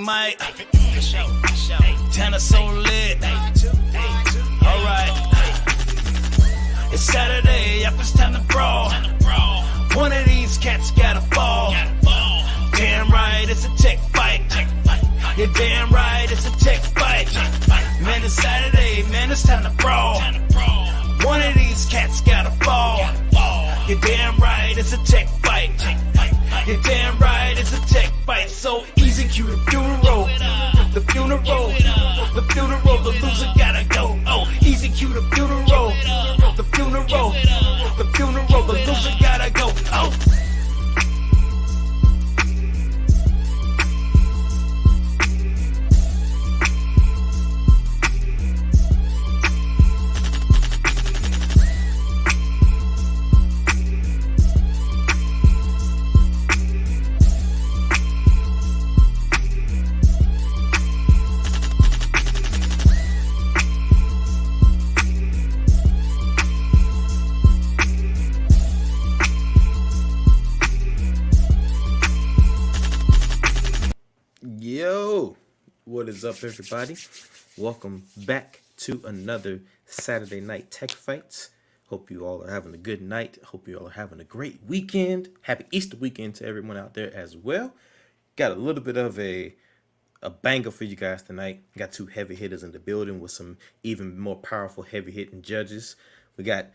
Mike, Tanner so lit. Alright, it's Saturday, yep, it's time to brawl. One of these cats gotta fall. Damn right, it's a tech fight. You're damn right, it's a tech fight. Man, it's Saturday, man, it's time to brawl. One of these cats gotta fall. You're damn right, it's a tech fight. You're damn right, it's a tech fight. So easy, cue the funeral. The funeral. The funeral, the loser gotta go. Oh, easy, cue the funeral. The funeral. The funeral, the loser gotta go. Oh. Yo, what is up, everybody? Welcome back to another Saturday Night Tech Fights. Hope you all are having a good night. Hope you all are having a great weekend. Happy Easter weekend to everyone out there as well. Got a little bit of a banger for you guys tonight. Got two heavy hitters in the building with some even more powerful heavy hitting judges. We got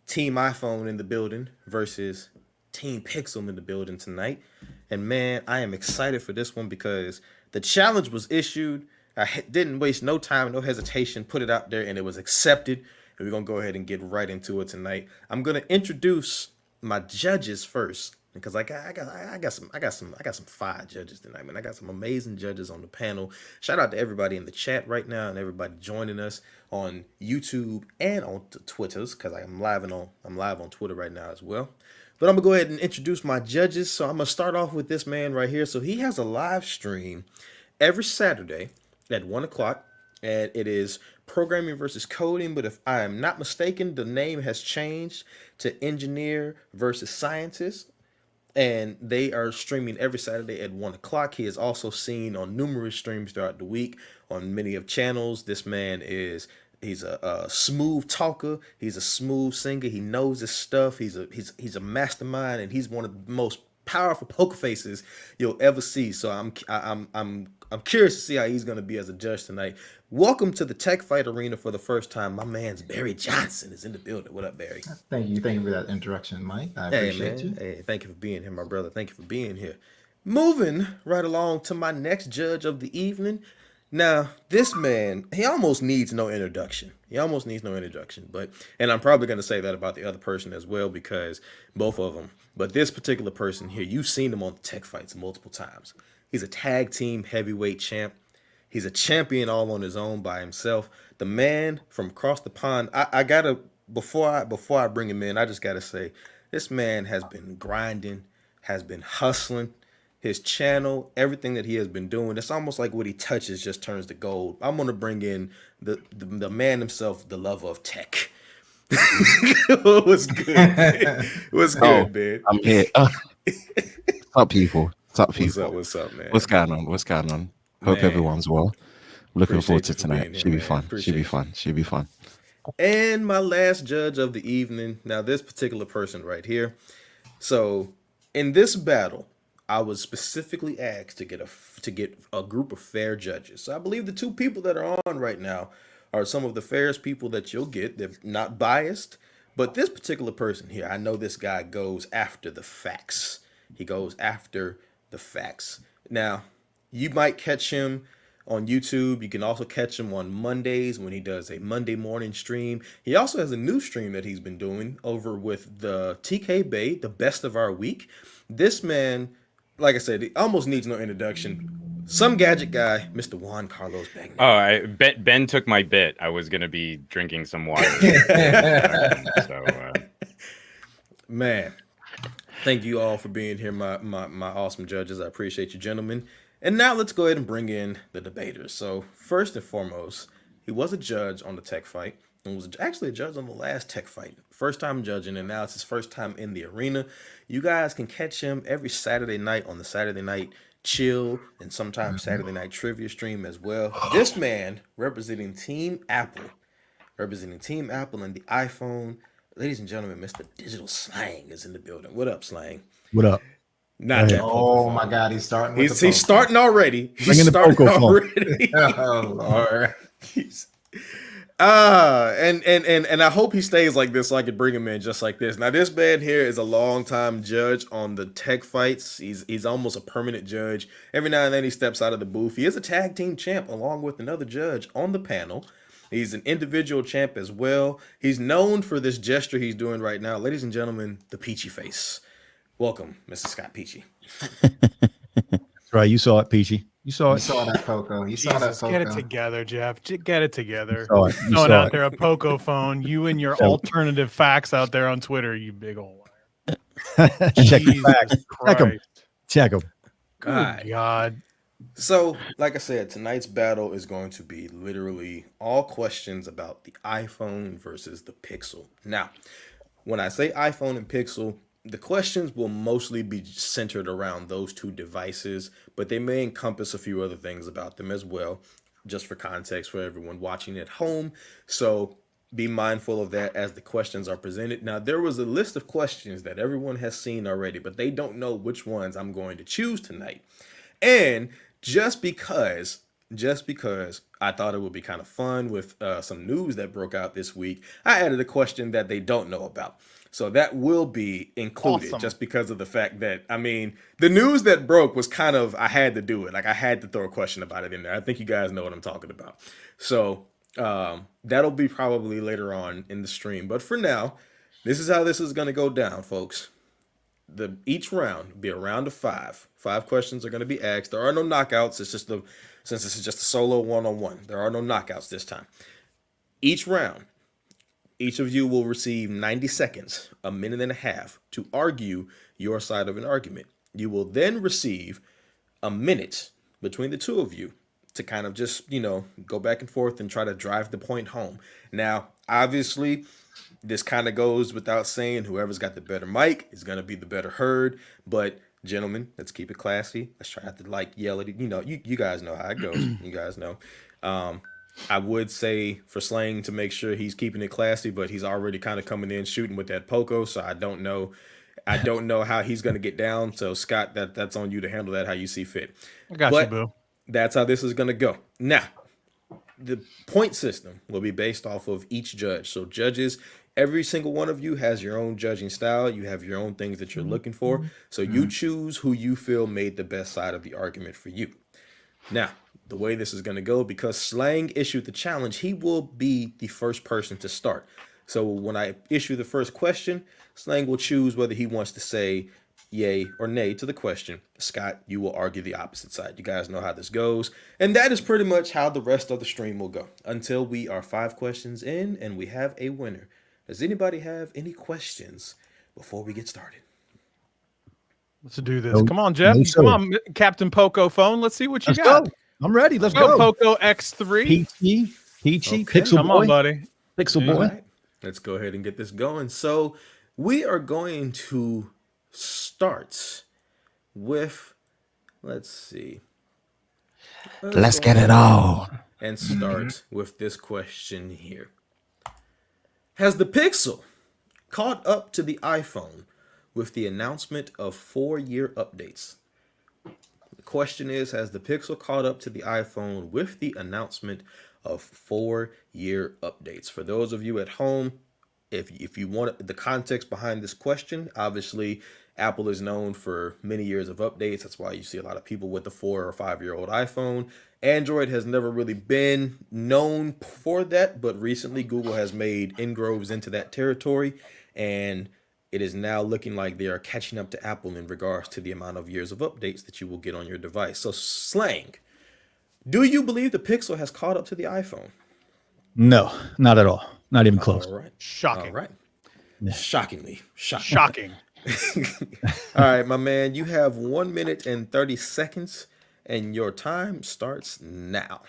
Team iPhone in the building versus Team Pixel in the building tonight. And man, I am excited for this one because the challenge was issued. I didn't waste no time, no hesitation, put it out there, and it was accepted. And we're gonna go ahead and get right into it tonight. I'm gonna introduce my judges first because I got some fire judges tonight, man. I got some amazing judges on the panel. Shout out to everybody in the chat right now and everybody joining us on YouTube and on Twitters because I'm live on Twitter right now as well. But I'm going to go ahead and introduce my judges. So I'm going to start off with this man right here. So he has a live stream every Saturday at 1 o'clock. And it is programming versus coding. But if I am not mistaken, the name has changed to engineer versus scientist. And they are streaming every Saturday at 1 o'clock. He is also seen on numerous streams throughout the week on many of channels. This man he's a smooth talker. He's a smooth singer. He knows his stuff. He's a mastermind, and he's one of the most powerful poker faces you'll ever see. So I'm curious to see how he's gonna be as a judge tonight. Welcome to the Tech Fight Arena for the first time. My man's Barry Johnson is in the building. What up, Barry? Thank you for that introduction, Mike. I appreciate you. Hey, thank you for being here, my brother. Thank you for being here. Moving right along to my next judge of the evening. Now, this man, he almost needs no introduction. And I'm probably going to say that about the other person as well because both of them. But this particular person here, you've seen him on the Tech Fights multiple times. He's a tag team heavyweight champ. He's a champion all on his own by himself. The man from across the pond. I gotta before I bring him in, I just gotta say this man has been grinding, has been hustling. His channel, everything that he has been doing, it's almost like what he touches just turns to gold. I'm gonna bring in the man himself, the lover of tech. What's good? What's good, man? I'm here. What's up, people? What's up, man? What's going on? Hope everyone's well. Looking forward to tonight. Should be fun. And my last judge of the evening. Now, this particular person right here. So, in this battle, I was specifically asked to get a group of fair judges. So I believe the two people that are on right now are some of the fairest people that you'll get. They're not biased, but this particular person here, I know this guy goes after the facts. He goes after the facts. Now, you might catch him on YouTube. You can also catch him on Mondays when he does a Monday morning stream. He also has a new stream that he's been doing over with the TK Bay, the best of our week. This man, like I said, he almost needs no introduction. Some gadget guy, Mr. Juan Carlos Bagnan. Oh, Ben took my bit. I was going to be drinking some water. Man, thank you all for being here, my awesome judges. I appreciate you, gentlemen. And now let's go ahead and bring in the debaters. So first and foremost, he was a judge on the Tech Fight. and was actually a judge on the last Tech Fight. First time judging, and now it's his first time in the arena. You guys can catch him every Saturday night on the Saturday Night chill and sometimes Saturday night trivia stream as well. This man representing Team Apple and the iPhone. Ladies and gentlemen, Mr. Digital Slang is in the building. What up, Slang? What up? Not that. Oh my God, he's starting. With He's starting already. Bringing the Poco already. Oh Lord. And I hope he stays like this so I can bring him in just like this. Now, this man here is a longtime judge on the tech fights. He's almost a permanent judge. Every now and then he steps out of the booth. He is a tag team champ along with another judge on the panel. He's an individual champ as well. He's known for this gesture he's doing right now. Ladies and gentlemen, the Peachy face. Welcome, Mr. Scott Peachy. That's right. You saw it, Peachy. You saw it. You saw that Poco. You saw that Poco. Get it together, Jeff. Get it together. You Throwing saw out it. there a Poco phone. You and your alternative facts out there on Twitter, you big old liar. Check the Jesus facts. Check them. Christ. Check them. Good God. So, like I said, tonight's battle is going to be literally all questions about the iPhone versus the Pixel. Now, when I say iPhone and Pixel, the questions will mostly be centered around those two devices, but they may encompass a few other things about them as well, just for context for everyone watching at home. So be mindful of that as the questions are presented. Now, there was a list of questions that everyone has seen already, but they don't know which ones I'm going to choose tonight. And just because I thought it would be kind of fun with some news that broke out this week, I added a question that they don't know about. So that will be included just because of the fact that, I mean, the news that broke was kind of, I had to do it. Like, I had to throw a question about it in there. I think you guys know what I'm talking about. So that'll be probably later on in the stream. But for now, this is how this is going to go down, folks. Each round will be a round of 5. 5 questions are going to be asked. There are no knockouts. It's just since this is just a solo one-on-one, there are no knockouts this time. Each round, each of you will receive 90 seconds, a minute and a half, to argue your side of an argument. You will then receive a minute between the two of you to kind of just, go back and forth and try to drive the point home. Like, obviously, this kind of goes without saying, whoever's got the better mic is going to be the better heard. But gentlemen, let's keep it classy. Let's try not to yell at it. You guys know how it goes. You guys know. I would say for Slang to make sure he's keeping it classy, but he's already kind of coming in shooting with that Poco. So I don't know how he's going to get down. So Scott, that's on you to handle that how you see fit. I got you, boo. That's how this is going to go. Now, the point system will be based off of each judge. So judges, every single one of you has your own judging style. You have your own things that you're looking for. So you choose who you feel made the best side of the argument for you. Now, the way this is going to go, because Slang issued the challenge, he will be the first person to start. So when I issue the first question, Slang will choose whether he wants to say yay or nay to the question. Scott, you will argue the opposite side. You guys know how this goes. And that is pretty much how the rest of the stream will go until we are 5 questions in and we have a winner. Does anybody have any questions before we get started? Let's do this. Come on, Jeff. Come on, Captain Poco phone. Let's see what you got. Go. I'm ready. Let's Go, go. Poco X3. Peachy, Okay. Pixel Come boy. on, buddy. Pixel Yeah. boy. Right. Let's go ahead and get this going. So we are going to start with, let's see. Let's get it on. And start with this question here. Has the Pixel caught up to the iPhone with the announcement of 4-year updates? The question is, has the Pixel caught up to the iPhone with the announcement of 4-year updates? For those of you at home, if you want the context behind this question, obviously Apple is known for many years of updates. That's why you see a lot of people with the 4 or 5-year-old iPhone. Android has never really been known for that, but recently Google has made inroads into that territory, and it is now looking like they are catching up to Apple in regards to the amount of years of updates that you will get on your device. So Slang, do you believe the Pixel has caught up to the iPhone? No, not at all. Not even close. All right. Shocking. All right. Shockingly. Shocking. All right, my man, you have 1 minute and 30 seconds, and your time starts now.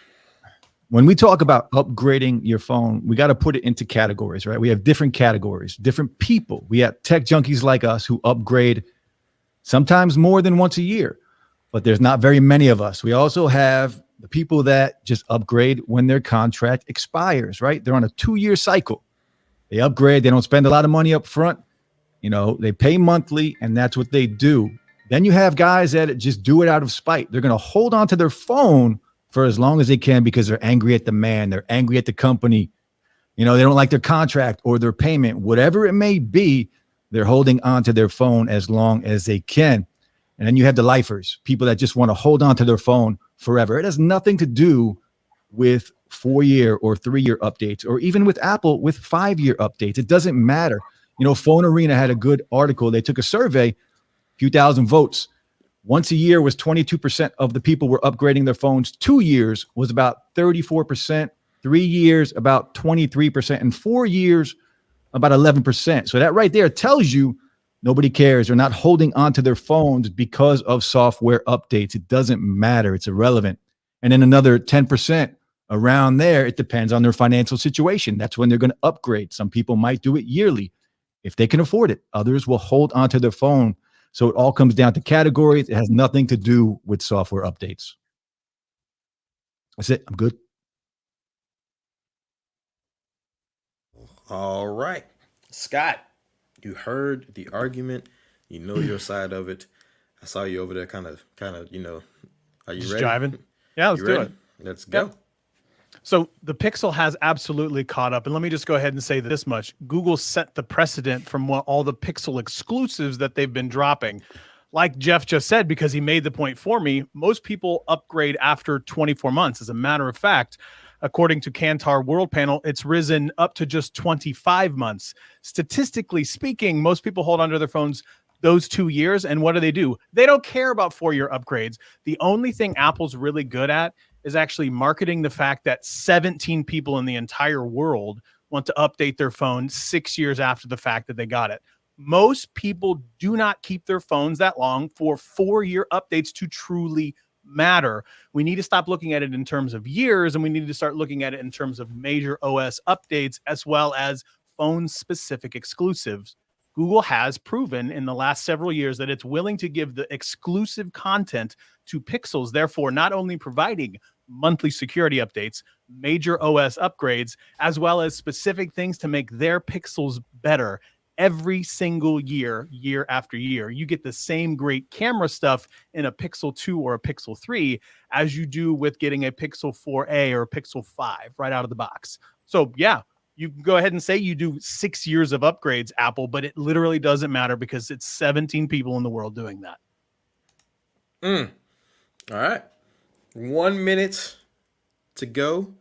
When we talk about upgrading your phone, we got to put it into categories, right? We have different categories, different people. We have tech junkies like us who upgrade sometimes more than once a year. but there's not very many of us. We also have the people that just upgrade when their contract expires, right? They're on a 2-year cycle. They upgrade. They don't spend a lot of money up front. You know, they pay monthly, and that's what they do. Then you have guys that just do it out of spite. They're going to hold on to their phone for as long as they can because they're angry at the man. They're angry at the company. You know, they don't like their contract or their payment, whatever it may be. They're holding on to their phone as long as they can. And then you have the lifers, people that just want to hold on to their phone forever. It has nothing to do with 4-year or 3-year updates, or even with Apple with 5-year updates. It doesn't matter. You know, Phone Arena had a good article. They took a survey, a few thousand votes. Once a year was 22% of the people were upgrading their phones. 2 years was about 34%. 3 years, about 23%. And 4 years, about 11%. So that right there tells you nobody cares. They're not holding on to their phones because of software updates. It doesn't matter. It's irrelevant. And then another 10% around there, it depends on their financial situation. That's when they're going to upgrade. Some people might do it yearly if they can afford it. Others will hold on to their phone. So it all comes down to categories. It has nothing to do with software updates. That's it. I'm good. All right. Scott, you heard the argument. You know your side of it. I saw you over there kind of, you know, are you Just ready? jiving. Yeah, let's do it. Let's go. Yep. So the Pixel has absolutely caught up. And let me just go ahead and say this much. Google set the precedent from all the Pixel exclusives that they've been dropping. Like Jeff just said, because he made the point for me, most people upgrade after 24 months. As a matter of fact, according to Kantar World Panel, it's risen up to just 25 months. Statistically speaking, most people hold onto their phones those 2 years. And what do? They don't care about 4-year upgrades. The only thing Apple's really good at is actually marketing the fact that 17 people in the entire world want to update their phone 6 years after the fact that they got it. Most people do not keep their phones that long for 4-year updates to truly matter. We need to stop looking at it in terms of years, and we need to start looking at it in terms of major OS updates as well as phone-specific exclusives. Google has proven in the last several years that it's willing to give the exclusive content to Pixels, therefore not only providing monthly security updates, major OS upgrades, as well as specific things to make their Pixels better every single year, year after year. You get the same great camera stuff in a Pixel 2 or a Pixel 3 as you do with getting a Pixel 4a or a Pixel 5 right out of the box. So yeah, you can go ahead and say you do 6 years of upgrades, Apple, but it literally doesn't matter because it's 17 people in the world doing that. All right. 1 minute to go,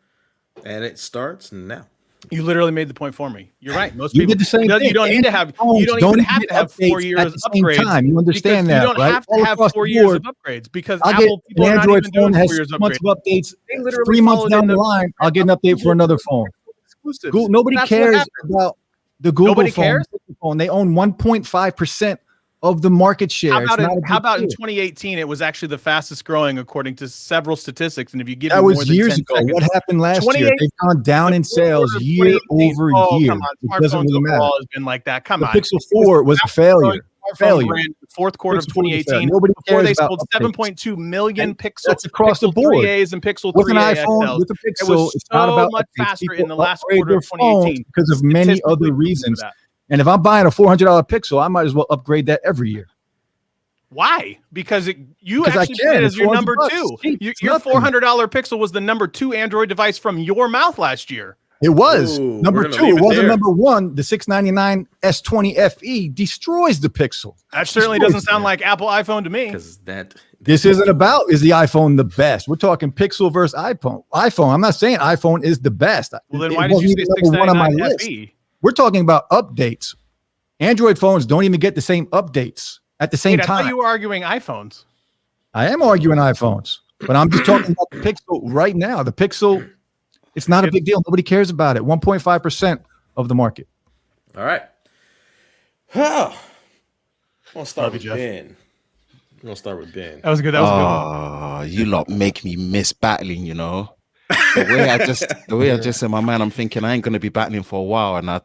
and it starts now. You literally made the point for me. You're right. Most You people did the same thing. you don't need to have. You don't even have to have 4 years of upgrades. Time. You understand that, you don't right? have to All have across 4 the years board, of upgrades because I'll Apple get people an are not Android even phone doing has 4 years 6 of months upgrades. of updates. They literally 3 months followed down in the line, I'll get an update for another phone. Exclusives. Google, nobody That's what cares happened. about the Google Nobody phone. cares? Phone. They own 1.5% of the market share. How about It's how about in deal. 2018? It was actually the fastest growing according to several statistics. And if you give That me was more than years 10 ago. seconds, What happened last year? 28 They've gone down in the fourth sales quarter of year 2018. over Oh, year. come on. It doesn't Smartphones really matter. overall has been like that. Come The on. Pixel 4 was a failure. Smartphone brand, fourth quarter of Pixel 4 was a failure. 2018. Nobody Before cares they about sold updates. 7.2 million And Pixel. that's across the Pixel board. 3As and Pixel With an 3A iPhone, XLs. with a It Pixel, was it's not so about much updates. faster People in the last upgrade quarter their of 2018. phones because of many Statistically other proven for reasons. that. And if I'm buying a $400 Pixel, I might as well upgrade that every year. Why? Because you Because I actually put can. it It's as your $400 number bucks. 2. Cheap. It's Your nothing. $400 Pixel was the number 2 Android device from your mouth last year. It was Ooh, number we're gonna 2. leave It it wasn't there. number 1. The $699 S20 FE destroys the Pixel. That certainly Destroys doesn't sound like Apple iPhone to me. Because that This isn't about is the iPhone the best. We're talking Pixel versus iPhone. I'm not saying iPhone is the best. Well, then It why did you wasn't say even number 1 on my 699 list. FE? We're talking about updates. Android phones don't even get the same updates at the same Wait, I thought time. you were arguing iPhones. I am arguing iPhones, but I'm just talking about the Pixel right now. The Pixel, it's not a big deal. Nobody cares about it. 1.5% of the market. All right. I'm gonna start Love you, with Jeff. Ben. I'm gonna start with Ben. That was good. That was a good one. Oh, you lot make me miss battling, you know. The way I just in my mind, I'm thinking I ain't gonna be battling for a while, and I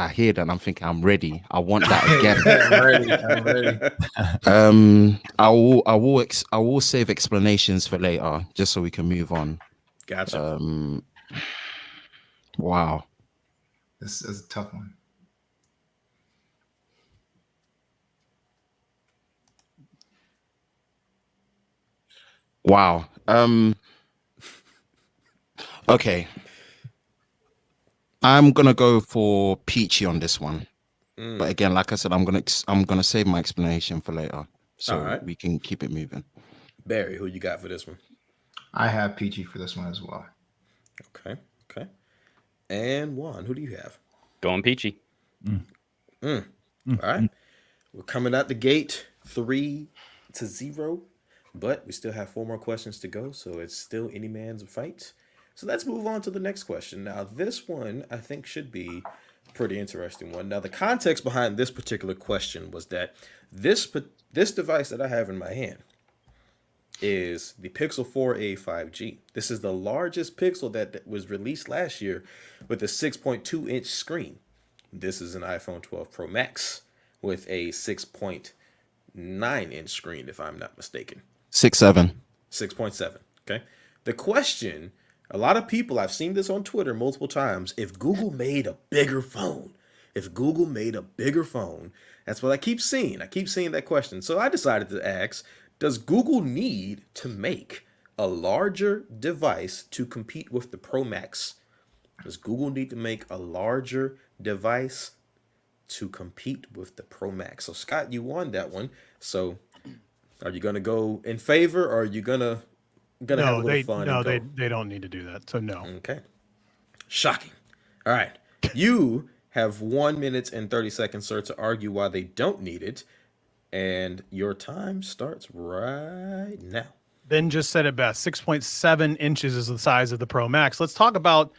hear that and I'm thinking I'm ready. I want that again. I'm ready. I will save explanations for later, just so we can move on. Gotcha. Wow. This is a tough one. Wow. Okay. I'm gonna go for Peachy on this one. But again, like I said, I'm gonna save my explanation for later, so we can keep it moving. Barry, who you got for this one? I have PG for this one as well. Okay. And Juan, who do you have? Going Peachy. All right. We're coming out the gate 3-0, but we still have 4 more questions to go, so it's still any man's fight. So let's move on to the next question. Now, this one I think should be a pretty interesting one. Now, the context behind this particular question was that this device that I have in my hand is the Pixel 4a 5G. This is the largest Pixel that was released last year with a 6.2-inch screen. This is an iPhone 12 Pro Max with a 6.9-inch screen, if I'm not mistaken. 6.7. 6.7. Okay. The question, a lot of people, I've seen this on Twitter multiple times, if Google made a bigger phone, that's what I keep seeing. I keep seeing that question. So I decided to ask, does Google need to make a larger device to compete with the Pro Max? Does Google need to make a larger device to compete with the Pro Max? So Scott, you won that one. So are you going to go in favor, or are you going to have a little fun? No, they don't need to do that. So no. Okay. Shocking. All right. You have 1 minute and 30 seconds, sir, to argue why they don't need it. And your time starts right now. Ben just said it best. 6.7 inches is the size of the Pro Max. Let's talk about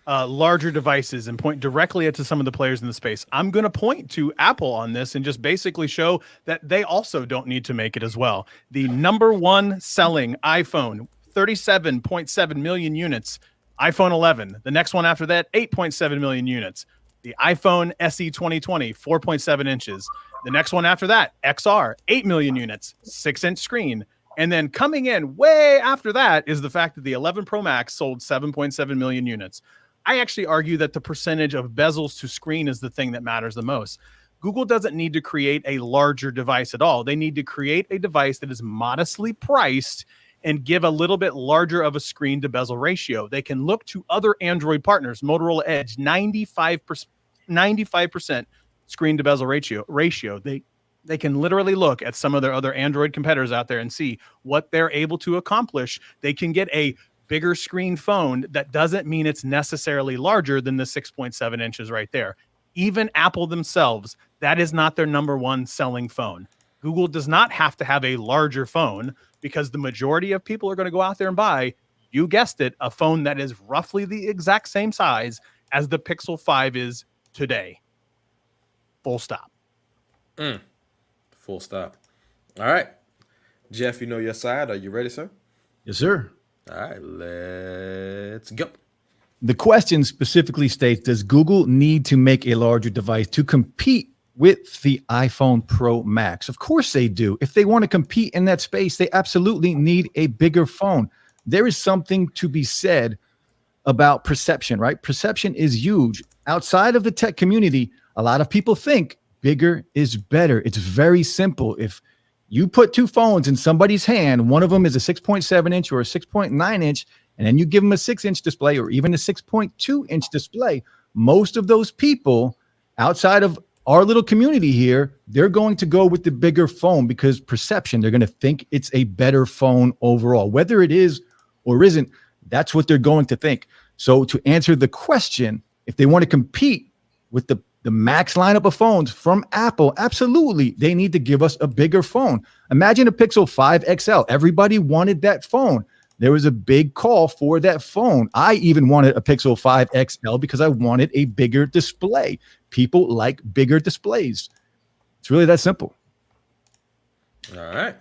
larger devices and point directly at to some of the players in the space. I'm going to point to Apple on this and just basically show that they also don't need to make it as well. The number one selling iPhone, 37.7 million units. iPhone 11. The next one after that, 8.7 million units. The iPhone SE 2020, 4.7 inches. The next one after that, XR, 8 million units, 6-inch screen. And then coming in way after that is the fact that the 11 Pro Max sold 7.7 million units. I actually argue that the percentage of bezels to screen is the thing that matters the most. Google doesn't need to create a larger device at all. They need to create a device that is modestly priced and give a little bit larger of a screen to bezel ratio. They can look to other Android partners, Motorola Edge, 95% screen to bezel ratio. They can literally look at some of their other Android competitors out there and see what they're able to accomplish. They can get a bigger screen phone. That doesn't mean it's necessarily larger than the 6.7 inches right there. Even Apple themselves, that is not their number one selling phone. Google does not have to have a larger phone because the majority of people are going to go out there and buy, you guessed it, a phone that is roughly the exact same size as the Pixel 5 is today. Full stop. Full stop. All right. Jeff, you know your side. Are you ready, sir? Yes, sir. All right, let's go. The question specifically states, does Google need to make a larger device to compete with the iPhone Pro Max? Of course they do. If they want to compete in that space, they absolutely need a bigger phone. There is something to be said about perception, right? Perception is huge. Outside of the tech community, a lot of people think bigger is better. It's very simple. If you put two phones in somebody's hand, one of them is a 6.7 inch or a 6.9 inch, and then you give them a 6-inch display or even a 6.2 inch display, most of those people outside of our little community here, they're going to go with the bigger phone because perception, they're going to think it's a better phone overall. Whether it is or isn't, that's what they're going to think. So to answer the question, if they want to compete with the max lineup of phones from Apple, absolutely, they need to give us a bigger phone. Imagine a Pixel 5 XL. Everybody wanted that phone. There was a big call for that phone. I even wanted a Pixel 5 XL because I wanted a bigger display. People like bigger displays. It's really that simple. All right.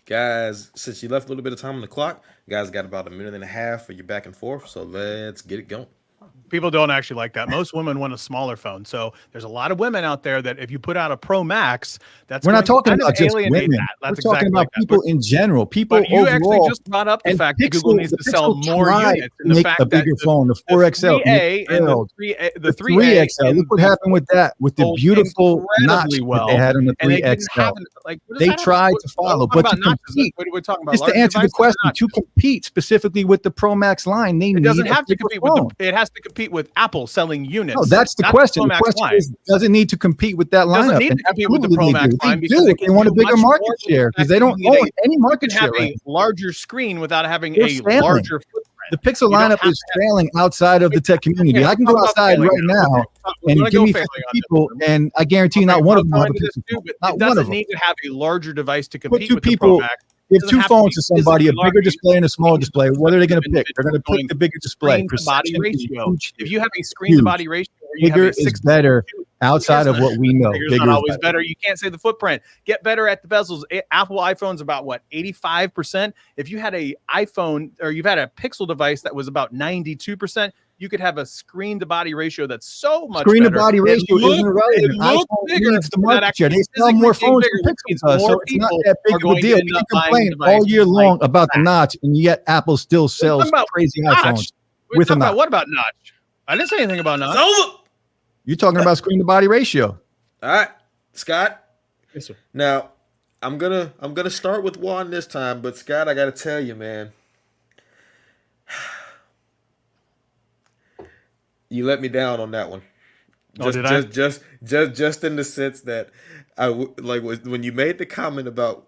guys, since you left a little bit of time on the clock, you guys got about a minute and a half for your back and forth. So let's get it going. People don't actually like that. Most women want a smaller phone. So there's a lot of women out there that if you put out a Pro Max, that's we're not talking about just alienate women. that. That's we're talking exactly about people in general. People but you overall. actually just brought up the And fact that Pixel- Google needs the to sell Pixel more tried units. to And the make fact a that bigger phone, the 4XL, 3A and failed. the 3XL. and Look what happened with that, with the sold beautiful notch incredibly well. that they had on the And they didn't 3XL. have like what does They that have tried what- to follow, what but to about notches? compete, What we're talking about just to large answer the devices or question, notches? to compete specifically with the Pro Max line, they It need doesn't a have to bigger compete phone. with it has to compete with Apple selling units. No, that's the question. Pro The Max question line. is, does it need to compete with that Doesn't lineup? need And to compete with the absolutely Pro they Max do. line They because do they if they can want a do bigger much market more with share, the because fact they that don't you need own any market You can have share. a larger screen without having They're a failing. larger footprint. The Pixel You don't lineup have is failing outside of the tech community. Yeah, I can let's go talk about outside failing right now We're and gonna give go me failing 50 on this people, one. and I guarantee Okay, not one we'll of them go have a into this Pixel too, phone. but Not it one of doesn't them. need to have a larger device to Put compete two with the Pro people, Max. give Doesn't two have to phones be to somebody, a physically bigger large. display and a small It display. What are they going to pick? They're going to going pick the bigger display. Screen to body Precision is ratio. huge If here. you have a screen to body ratio where you have Bigger a is 6 better outside of Bigger's what we know. Bigger's Bigger not is always better. better. You can't say the footprint. Get better at the bezels. Apple iPhone's about what 85%. If you had a iPhone or you've had a Pixel device that was about 92%, you could have a screen to body ratio that's so much Screen to better. body ratio isn't It relevant. looks iPhone bigger leads the without market share. They actually sell more physically being phones bigger, than which means Pixel does, more so it's not people that big are of a going to deal. end We up can buying complain all year devices long like about the that. notch, and yet Apple still We're sells talking about crazy notch. iPhones We're with a talking about notch. what about notch? I didn't say anything about It's notch. over. You're talking about screen to body ratio. All right, Scott. Yes, sir. Now, I'm gonna start with Juan this time, but Scott, I gotta tell you, man, you let me down on that one. Oh, did I? Just in the sense that when you made the comment about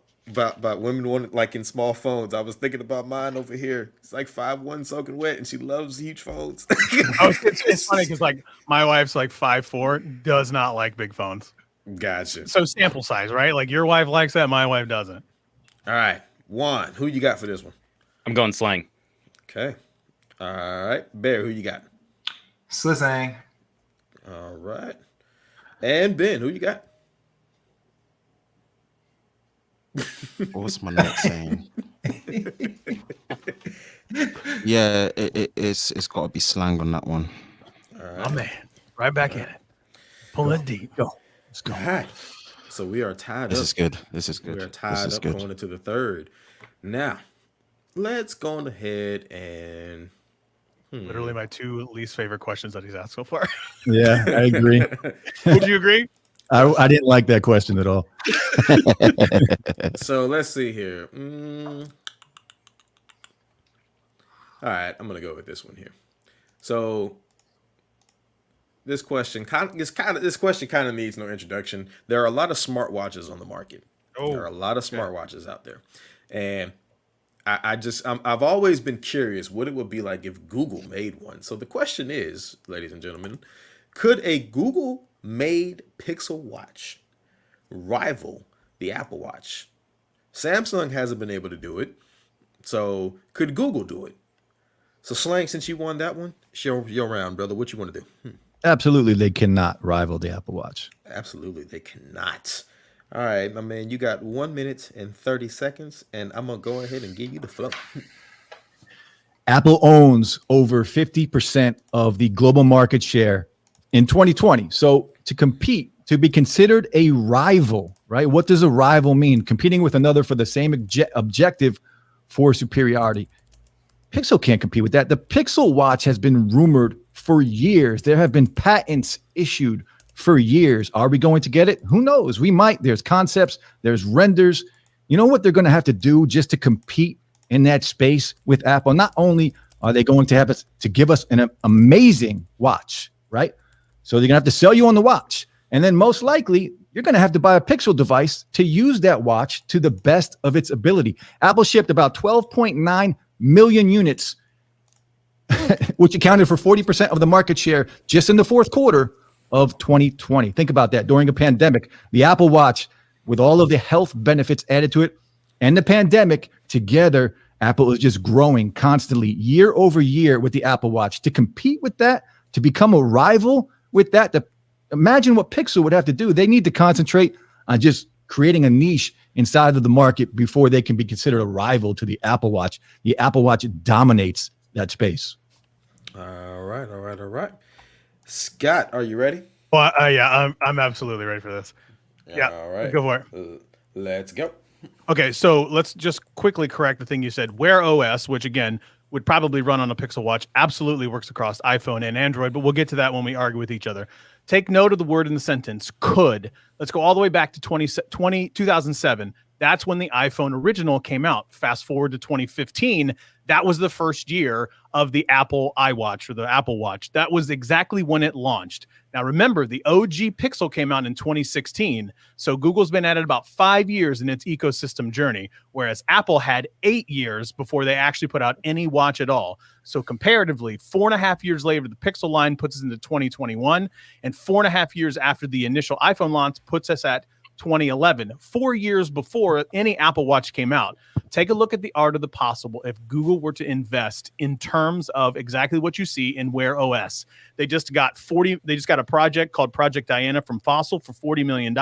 women wanting like in small phones, I was thinking about mine over here. It's like 5'1" soaking wet, and she loves huge phones. Oh, it's funny because like my wife's like 5'4", does not like big phones. Gotcha. So sample size, right? Like your wife likes that, my wife doesn't. All right, Juan, who you got for this one? I'm going slang. Okay. All right, Bear, who you got? Slizzang. All right, and Ben, who you got? What's my next saying? Yeah, it's got to be slang on that one. All right. Oh man, right back in it. Pull it deep. Go. Let's go. All right. So we are tied This up. is good. This is We good. are This tied is up good. going into the third. Now, let's go on ahead and Literally my two least favorite questions that he's asked so far. Yeah, I agree. Would you agree? I didn't like that question at all. So let's see here. All right, I'm gonna go with this one here. So this question kind of needs no introduction. There are a lot of smartwatches on the market. Oh, There are a lot of smartwatches out there, and I've always been curious what it would be like if Google made one. So the question is, ladies and gentlemen, could a Google-made Pixel watch rival the Apple Watch? Samsung hasn't been able to do it, so could Google do it? So Slang, since you won that one, show your round, brother. What you want to do? Absolutely, they cannot rival the Apple Watch. Absolutely, they cannot. All right, my man, you got 1 minute and 30 seconds, and I'm going to go ahead and give you the flow. Apple owns over 50% of the global market share in 2020. So to compete, to be considered a rival, right? What does a rival mean? Competing with another for the same objective for superiority. Pixel can't compete with that. The Pixel watch has been rumored for years. There have been patents issued for years. Are we going to get it? Who knows? We might. There's concepts, there's renders. You know what they're going to have to do just to compete in that space with Apple? Not only are they going to have us to give us an amazing watch, right? So they're going to have to sell you on the watch. And then most likely, you're going to have to buy a Pixel device to use that watch to the best of its ability. Apple shipped about 12.9 million units, which accounted for 40% of the market share just in the fourth quarter of 2020. Think about that. During a pandemic, the Apple Watch, with all of the health benefits added to it and the pandemic together, Apple is just growing constantly year over year with the Apple Watch. To compete with that, to become a rival with that, imagine what Pixel would have to do. They need to concentrate on just creating a niche inside of the market before they can be considered a rival to the Apple Watch. The Apple Watch dominates that space. All right. Scott, are you ready? Well, yeah, I'm absolutely ready for this. Yeah, All right. go for it. Let's go. Okay, so let's just quickly correct the thing you said. Wear OS, which again would probably run on a Pixel Watch, absolutely works across iPhone and Android, but we'll get to that when we argue with each other. Take note of the word in the sentence, could. Let's go all the way back to 2007. That's when the iPhone original came out. Fast forward to 2015. That was the first year of the Apple iWatch or the Apple Watch. That was exactly when it launched. Now, remember, the OG Pixel came out in 2016. So Google's been at it about 5 years in its ecosystem journey, whereas Apple had 8 years before they actually put out any watch at all. So comparatively, 4.5 years later, the Pixel line puts us into 2021, and 4.5 years after the initial iPhone launch puts us at 2011, 4 years before any Apple Watch came out. Take a look at the art of the possible if Google were to invest in terms of exactly what you see in Wear OS. They just got a project called Project Diana from Fossil for $40 million,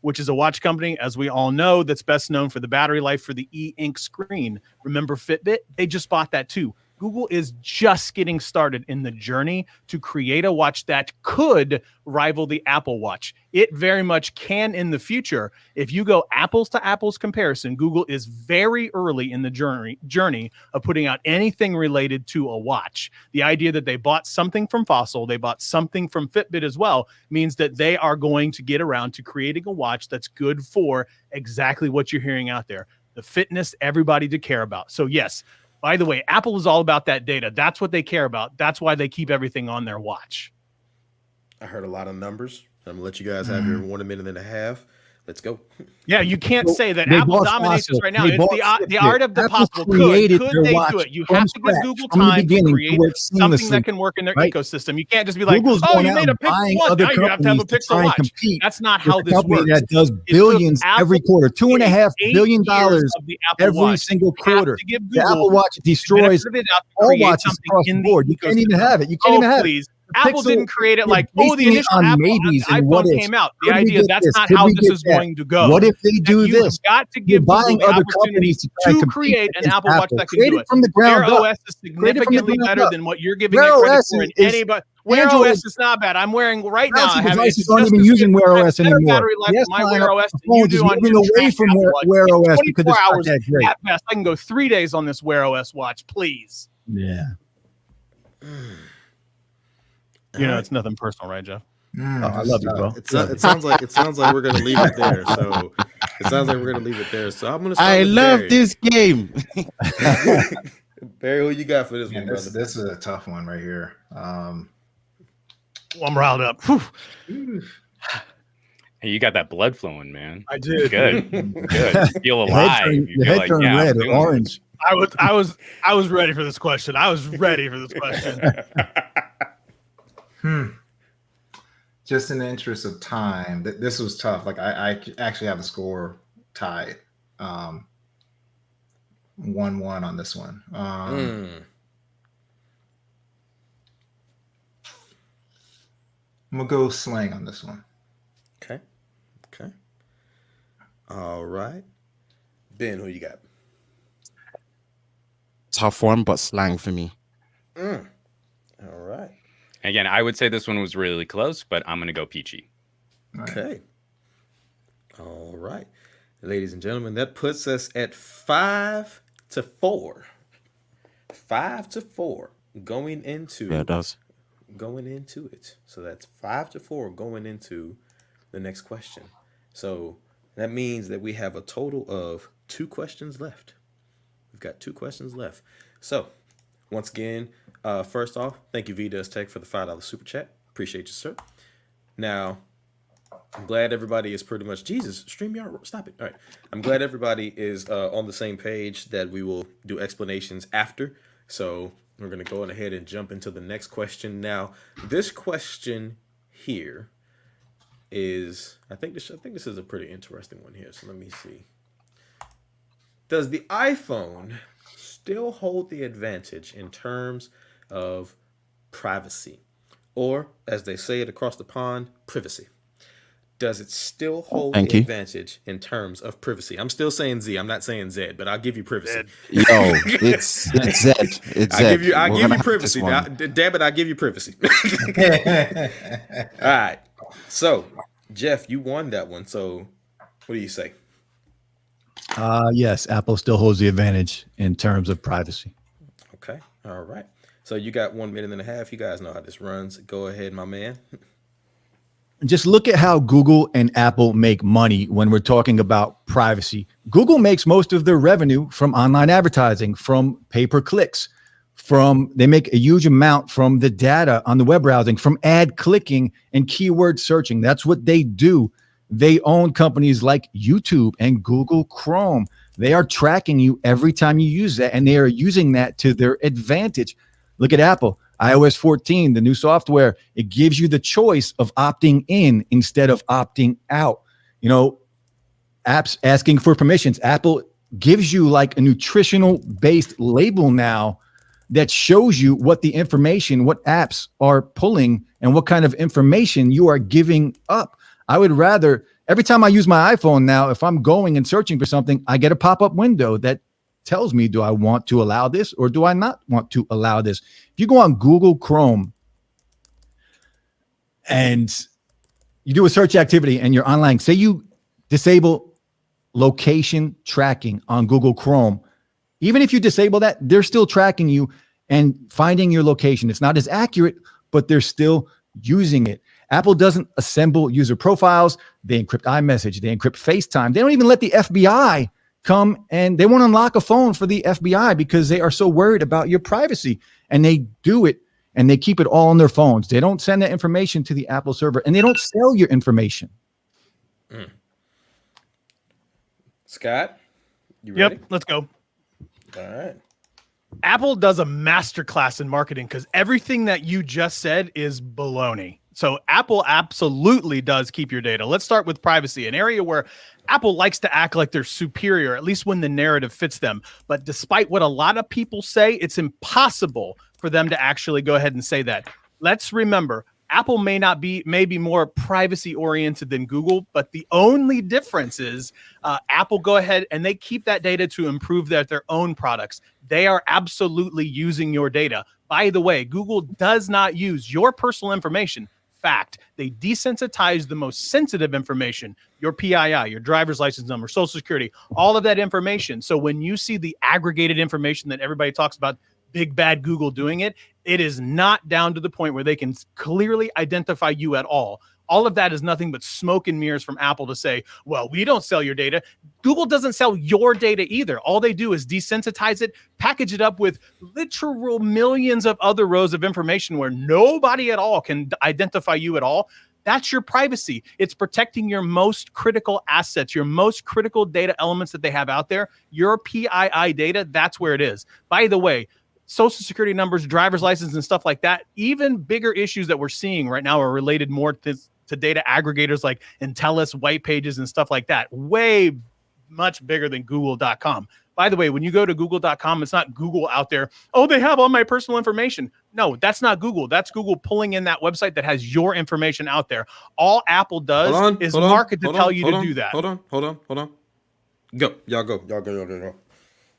which is a watch company, as we all know, that's best known for the battery life for the e-ink screen. Remember Fitbit? They just bought that too. Google is just getting started in the journey to create a watch that could rival the Apple Watch. It very much can in the future. If you go apples to apples comparison, Google is very early in the journey of putting out anything related to a watch. The idea that they bought something from Fossil, they bought something from Fitbit as well, means that they are going to get around to creating a watch that's good for exactly what you're hearing out there. The fitness everybody to care about. So yes, by the way, Apple is all about that data. That's what they care about. That's why they keep everything on their watch. I heard a lot of numbers. I'm gonna let you guys have your 1 minute and a half. Let's go. Yeah, you can't say that They Apple bought dominates us Fossil. right now. They It's bought the Fitbit. art of the Apple possible. created Could their they watch do it? You from have to give scratch, Google from the time to beginning, to create work something that seamlessly, can work in their right? ecosystem. You can't just be like, Google's oh, going you out made a and buying Pixel Watch. other Now you have to have a companies to try Pixel and Watch. compete That's not with how a this company works. that does It took billions every Apple quarter, $2.5 8 billion years of the Apple every Watch. single You have quarter. to give The Apple Google Watch the destroys benefit of the doubt to all create watches something across the in the board. You can't even ecosystem. have it. You can't Oh, even have it. please. The Apple Pixel, didn't create it you're like, oh, the basing it initial on Apple maybes and what iPhone ifs. came out. The Could we idea get that's this? not Could how we this get is that? going to go. What if they That do you this? have got to You're give Google buying the other opportunity companies to try and to compete create an against Apple Watch Apple. that can Create do it it. from the Wear ground up. OS is Create it from the significantly ground better up. than what you're giving Wear it credit OS for in is anybody. Wear Android. OS is not bad. I'm wearing right now. I Fancy have devices it's aren't just even as using good. Wear I have OS better anymore. battery life Yes, on my line Wear up OS the than you phones is do on moving your away trash from Apple Watch. Wear In OS because 24 it's not hours that great. at best. I can go 3 days on this Wear OS watch, please. Yeah. You know, it's nothing personal, right, Jeff? I love you, bro. It sounds like we're gonna leave it there. So it sounds like we're gonna leave it there. So I'm gonna start I with love Barry. this game. Barry, who you got for this one, This brother? is a tough one right here. Well, I'm riled up. Whew. Hey, you got that blood flowing, man. I did. Good. Good. You feel Your alive. head turned, You your feel head like, turned yeah, I'm red or doing orange. I was ready for this question. I was ready for this question. Just in the interest of time, this was tough. Like I actually have the score tied, 1-1 on this one. I'm gonna go slang on this one. Okay. All right. Ben, who you got? Tough one, but slang for me. All right. Again, I would say this one was really close, but I'm going to go peachy. Okay. All right. Ladies and gentlemen, that puts us at 5-4. 5-4 going into Yeah, it does. going into it. So that's 5-4 going into the next question. So that means that we have a total of 2 questions left. We've got 2 questions left. So once again, first off, thank you V-Does Tech for the $5 super chat. Appreciate you, sir. Now, I'm glad everybody is pretty much StreamYard, stop it. All right. I'm glad everybody is on the same page that we will do explanations after. So we're going to go on ahead and jump into the next question. Now, this question here is, I think this is a pretty interesting one here. So let me see. Does the iPhone still hold the advantage in terms of privacy, or as they say it across the pond, privacy? does it still hold Thank the you. advantage in terms of privacy? I'm still saying Z. I'm not saying Z, but I'll give you privacy. Yo, it's Z. It's I Z. give you We're gonna have privacy. this one. Damn it, I give you privacy. All right. So, Jeff, you won that one. So, what do you say? Yes, Apple still holds the advantage in terms of privacy. Okay. All right. So you got 1 minute and a half. You guys know how this runs. Go ahead, my man. Just look at how Google and Apple make money when we're talking about privacy. Google makes most of their revenue from online advertising, from pay-per-clicks, they make a huge amount from the data on the web browsing, from ad clicking and keyword searching. That's what they do. They own companies like YouTube and Google Chrome. They are tracking you every time you use that, and they are using that to their advantage. Look at Apple. iOS 14, the new software, it gives you the choice of opting in instead of opting out. You know, apps asking for permissions. Apple gives you like a nutritional based label now that shows you what the information, what apps are pulling and what kind of information you are giving up. I would rather, every time I use my iPhone now, if I'm going and searching for something, I get a pop-up window that tells me, do I want to allow this or do I not want to allow this? If you go on Google Chrome and you do a search activity and you're online, say you disable location tracking on Google Chrome, even if you disable that, they're still tracking you and finding your location. It's not as accurate, but they're still using it. Apple doesn't assemble user profiles. They encrypt iMessage. They encrypt FaceTime. They don't even let the FBI come, and they won't unlock a phone for the FBI because they are so worried about your privacy. And they do it, and they keep it all on their phones. They don't send that information to the Apple server, and they don't sell your information. Scott, you ready? Yep, let's go. All right. Apple does a masterclass in marketing because everything that you just said is baloney. So Apple absolutely does keep your data. Let's start with privacy, an area where Apple likes to act like they're superior, at least when the narrative fits them. But despite what a lot of people say, it's impossible for them to actually go ahead and say that. Let's remember, Apple may be more privacy oriented than Google, but the only difference is Apple go ahead and they keep that data to improve their own products. They are absolutely using your data. By the way, Google does not use your personal information. Fact, they desensitize the most sensitive information, your PII, your driver's license number, social security, all of that information. So when you see the aggregated information that everybody talks about, big bad Google doing it, it is not down to the point where they can clearly identify you at all. All of that is nothing but smoke and mirrors from Apple to say, well, we don't sell your data. Google doesn't sell your data either. All they do is desensitize it, package it up with literal millions of other rows of information where nobody at all can identify you at all. That's your privacy. It's protecting your most critical assets, your most critical data elements that they have out there. Your PII data, that's where it is. By the way, social security numbers, driver's license, and stuff like that, even bigger issues that we're seeing right now are related more to data aggregators like Intellis, white pages, and stuff like that. Way much bigger than Google.com. By the way, when you go to Google.com, it's not Google out there, oh, they have all my personal information. No, that's not Google. That's Google pulling in that website that has your information out there. All Apple does is market to tell you to do that. Hold on. Go. Y'all go.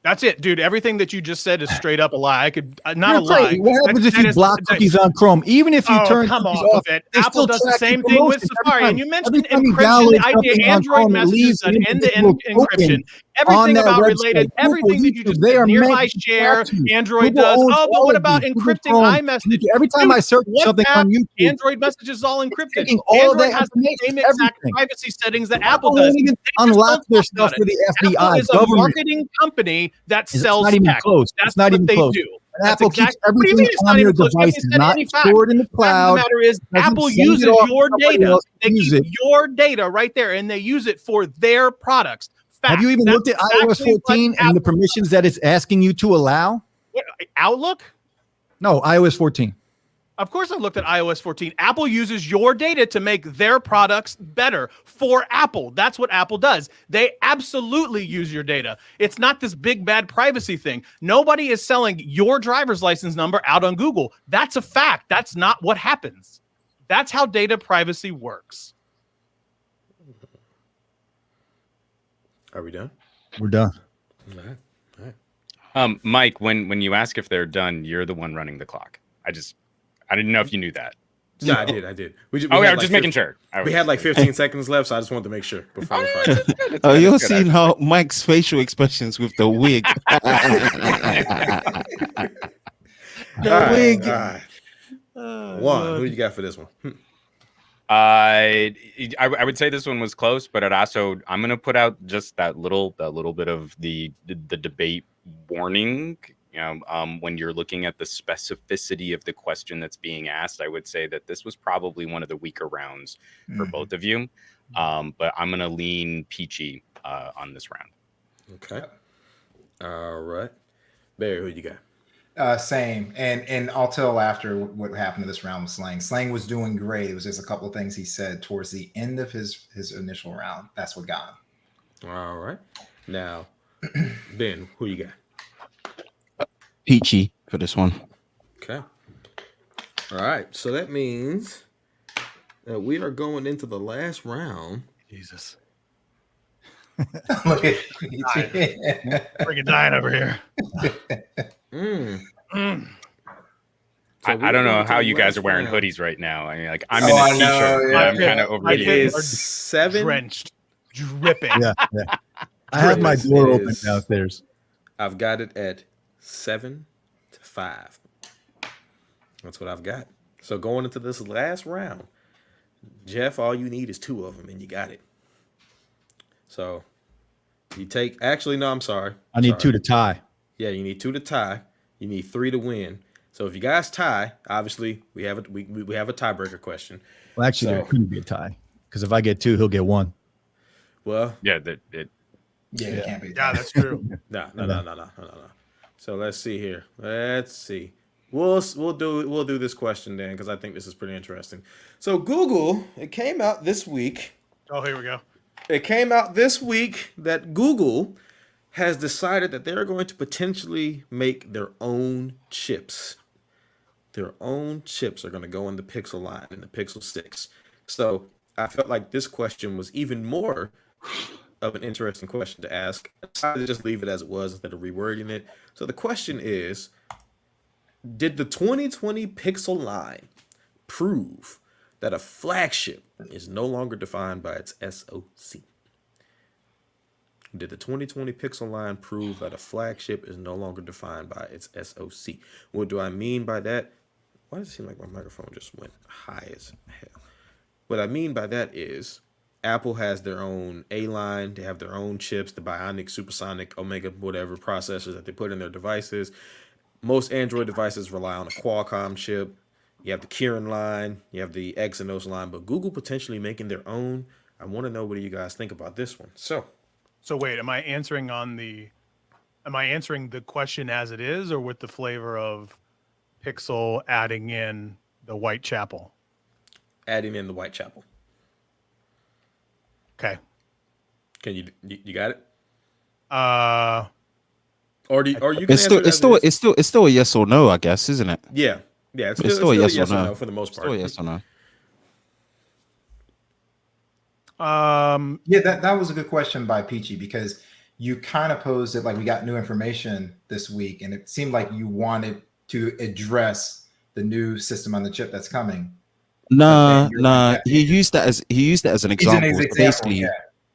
That's it, dude. Everything that you just said is straight up a lie. I could not a lie. What happens if you block cookies on Chrome? Even if you turn come cookies off off, it. they Apple still does the track same your thing with promotions Safari. every And you time. mentioned Every time you encryption, download the idea something on Android Chrome, it messages, leaves an an end-to-end individual encryption. token Everything on that about website. related, Google, everything that you YouTube, just they said, are nearby meant to share, track you. Android Google does. owns Oh, but all what of about these. Google encrypting Chrome, iMessage? every time I search something WhatsApp, on YouTube, Android message is all encrypted. taking all of Android that has the information, same exact everything. privacy settings that Apple Apple does. won't even They just unlock don't their talk stuff about for it. the Apple FBI is a government. marketing company that It's sells not even tech. close. That's It's not what even they close. do. And That's Apple keeps exactly. What do you everything mean it's on not their even close? You haven't devices, said not any fact. stored in the Fact of the cloud. matter is, Doesn't Apple send it uses off to your somebody data. else to They use keep it. your data right there, and they use it for their products. Fact. Have you even That's looked at iOS exactly what 14 and the Apple- permissions that it's asking you to allow? what, Outlook? No, iOS 14. Of course, I looked at iOS 14. Apple uses your data to make their products better for Apple. That's what Apple does. They absolutely use your data. It's not this big bad privacy thing. Nobody is selling your driver's license number out on Google. That's a fact. That's not what happens. That's how data privacy works. Are we done? We're done. All right. Mike, when you ask if they're done, you're the one running the clock. I didn't know if you knew that. No, I did. We I had was just making sure. We had like 15 seconds left, so I just wanted to make sure before we fight. Oh, you're seeing how Mike's facial expressions with the wig. Wig. All right. Juan, who you got for this one? I would say this one was close, but I'm gonna put out just that little bit of the debate warning. When you're looking at the specificity of the question that's being asked, I would say that this was probably one of the weaker rounds for both of you. But I'm gonna lean peachy on this round. Okay. All right. Barry, who you got? Same. And I'll tell after what happened to this round with Slang. Slang was doing great. It was just a couple of things he said towards the end of his initial round. That's what got him. All right. Now, Ben, who you got? Peachy for this one. Okay. All right. So that means that we are going into the last round. Jesus. Look at Freaking dying over here. I don't know how you guys are wearing hoodies right now. I mean, like I'm in Oh, a I t-shirt. know, And yeah. I'm kind of over My here. kids Is 7. drenched, dripping. Yeah. I have my Chris door open is- downstairs. I've got it at 7-5. That's what I've got. So going into this last round, Jeff, all you need is 2 of them, and you got it. So you take. Actually, no, I'm sorry. I need 2 to tie. Yeah, you need 2 to tie. You need 3 to win. So if you guys tie, obviously we have a tiebreaker question. Well, actually, there So- couldn't be a tie because if I get 2, he'll get 1. Well, Yeah, Yeah, it can't be. Yeah, that's true. no. So let's see here. Let's see. We'll do this question then because I think this is pretty interesting. So Google, it came out this week. Oh, here we go. It came out this week that Google has decided that they're going to potentially make their own chips. Their own chips are going to go in the Pixel line, in the Pixel 6. So I felt like this question was even more of an interesting question to ask. I decided to just leave it as it was instead of rewording it. So the question is, did the 2020 Pixel line prove that a flagship is no longer defined by its SoC? Did the 2020 Pixel line prove that a flagship is no longer defined by its SoC? What do I mean by that? Why does it seem like my microphone just went high as hell? What I mean by that is Apple has their own A line. They have their own chips, the Bionic, Supersonic, Omega, whatever processors that they put in their devices. Most Android devices rely on a Qualcomm chip. You have the Kirin line, you have the Exynos line, but Google potentially making their own. I want to know what do you guys think about this one. So wait, am I answering the question as it is or with the flavor of Pixel adding in the Whitechapel? adding in the Whitechapel. Okay. Can you got it? Or you can It's answer still a yes or no, I guess, isn't it? yeah. It's It's still still a a yes or no for the most part. Still a yes or no. Yeah, that was a good question by Peachy because you kind of posed it like we got new information this week, and it seemed like you wanted to address the new system on the chip that's coming. Nah, Okay, nah. yeah. He used that as an It's an example. So example. basically, Yeah.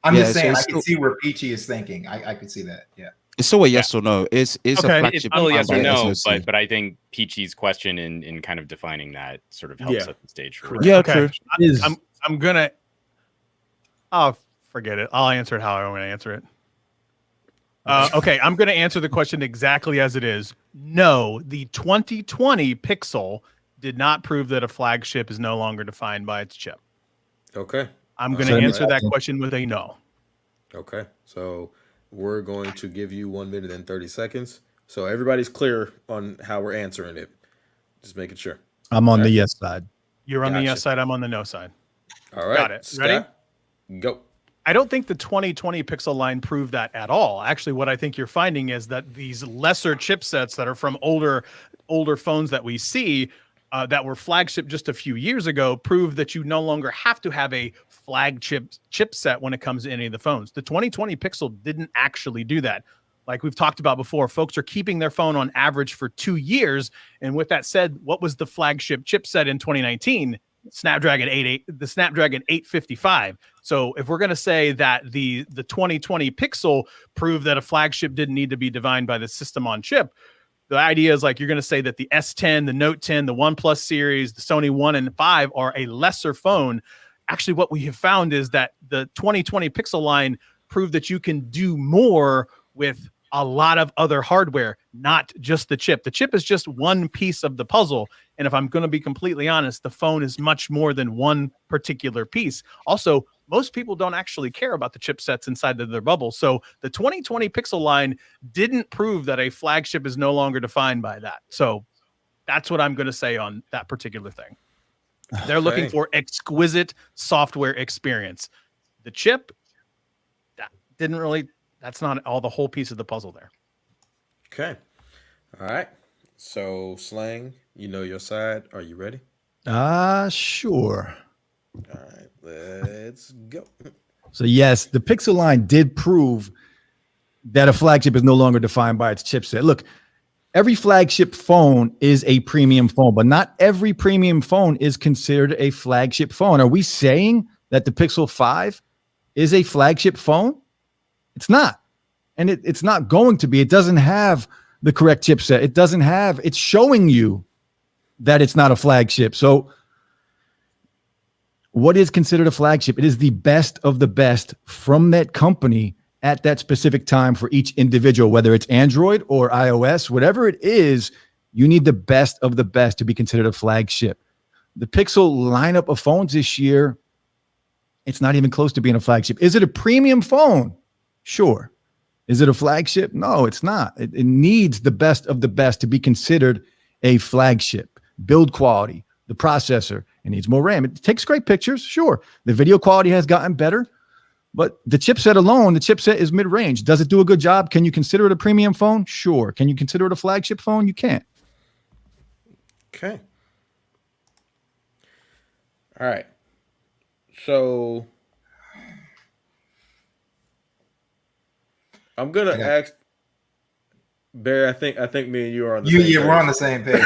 I'm yeah, just saying so I it's can see where Peachy is thinking. I could see that. Yeah. it's still a yes or no. It's Okay. a It's flagship. still a yes or defined by no, SoC. but I think Peachy's question in kind of defining that sort of helps Yeah. set the stage for Yeah, Okay. true. Is I'm gonna. Oh, forget it. I'll answer it how I want to answer it. Okay, I'm going to answer the question exactly as it is. No, the 2020 Pixel did not prove that a flagship is no longer defined by its chip. Okay. I'm going So to that answer means- that question with a no. Okay. So we're going to give you 1 minute and 30 seconds. So everybody's clear on how we're answering it. Just making sure. I'm on the Okay. yes side. You're on the Gotcha. yes side. I'm on the no side. All right. Got it. Ready? Scott, go. I don't think the 2020 Pixel line proved that at all. Actually, what I think you're finding is that these lesser chipsets that are from older phones that we see that were flagship just a few years ago prove that you no longer have to have a flagship chipset when it comes to any of the phones. The 2020 Pixel didn't actually do that. Like we've talked about before, folks are keeping their phone on average for 2 years. And with that said, what was the flagship chipset in 2019? The Snapdragon 855. So if we're going to say that the 2020 Pixel proved that a flagship didn't need to be defined by the system on chip, the idea is like you're going to say that the S10, the Note 10, the OnePlus series, the Sony 1 and 5 are a lesser phone. Actually, what we have found is that the 2020 Pixel line proved that you can do more with a lot of other hardware, not just the chip. The chip is just one piece of the puzzle. And if I'm going to be completely honest, the phone is much more than one particular piece. Also, most people don't actually care about the chipsets inside of their bubble. So the 2020 Pixel line didn't prove that a flagship is no longer defined by that. So that's what I'm going to say on that particular thing. They're looking for exquisite software experience. The chip, that didn't really, that's not all the whole piece of the puzzle there. Okay. All right. So, Slang, you know your side. Are you ready? Sure. All right. Let's go. So yes, the Pixel line did prove that a flagship is no longer defined by its chipset. Look, every flagship phone is a premium phone, but not every premium phone is considered a flagship phone. Are we saying that the Pixel 5 is a flagship phone? It's not. And it's not going to be. It doesn't have the correct chipset. It's showing you that it's not a flagship. So what is considered a flagship? It is the best of the best from that company at that specific time for each individual, whether it's Android or iOS, whatever it is, you need the best of the best to be considered a flagship. The Pixel lineup of phones this year, it's not even close to being a flagship. Is it a premium phone? Sure. Is it a flagship? No, it's not. It needs the best of the best to be considered a flagship. Build quality, the processor, it needs more RAM. It takes great pictures, sure. The video quality has gotten better, but the chipset alone, the chipset is mid-range. Does it do a good job? Can you consider it a premium phone? Sure. Can you consider it a flagship phone? You can't. Okay. All right. So I'm gonna ask Barry. I think me and you are on the same page. We're on the same page.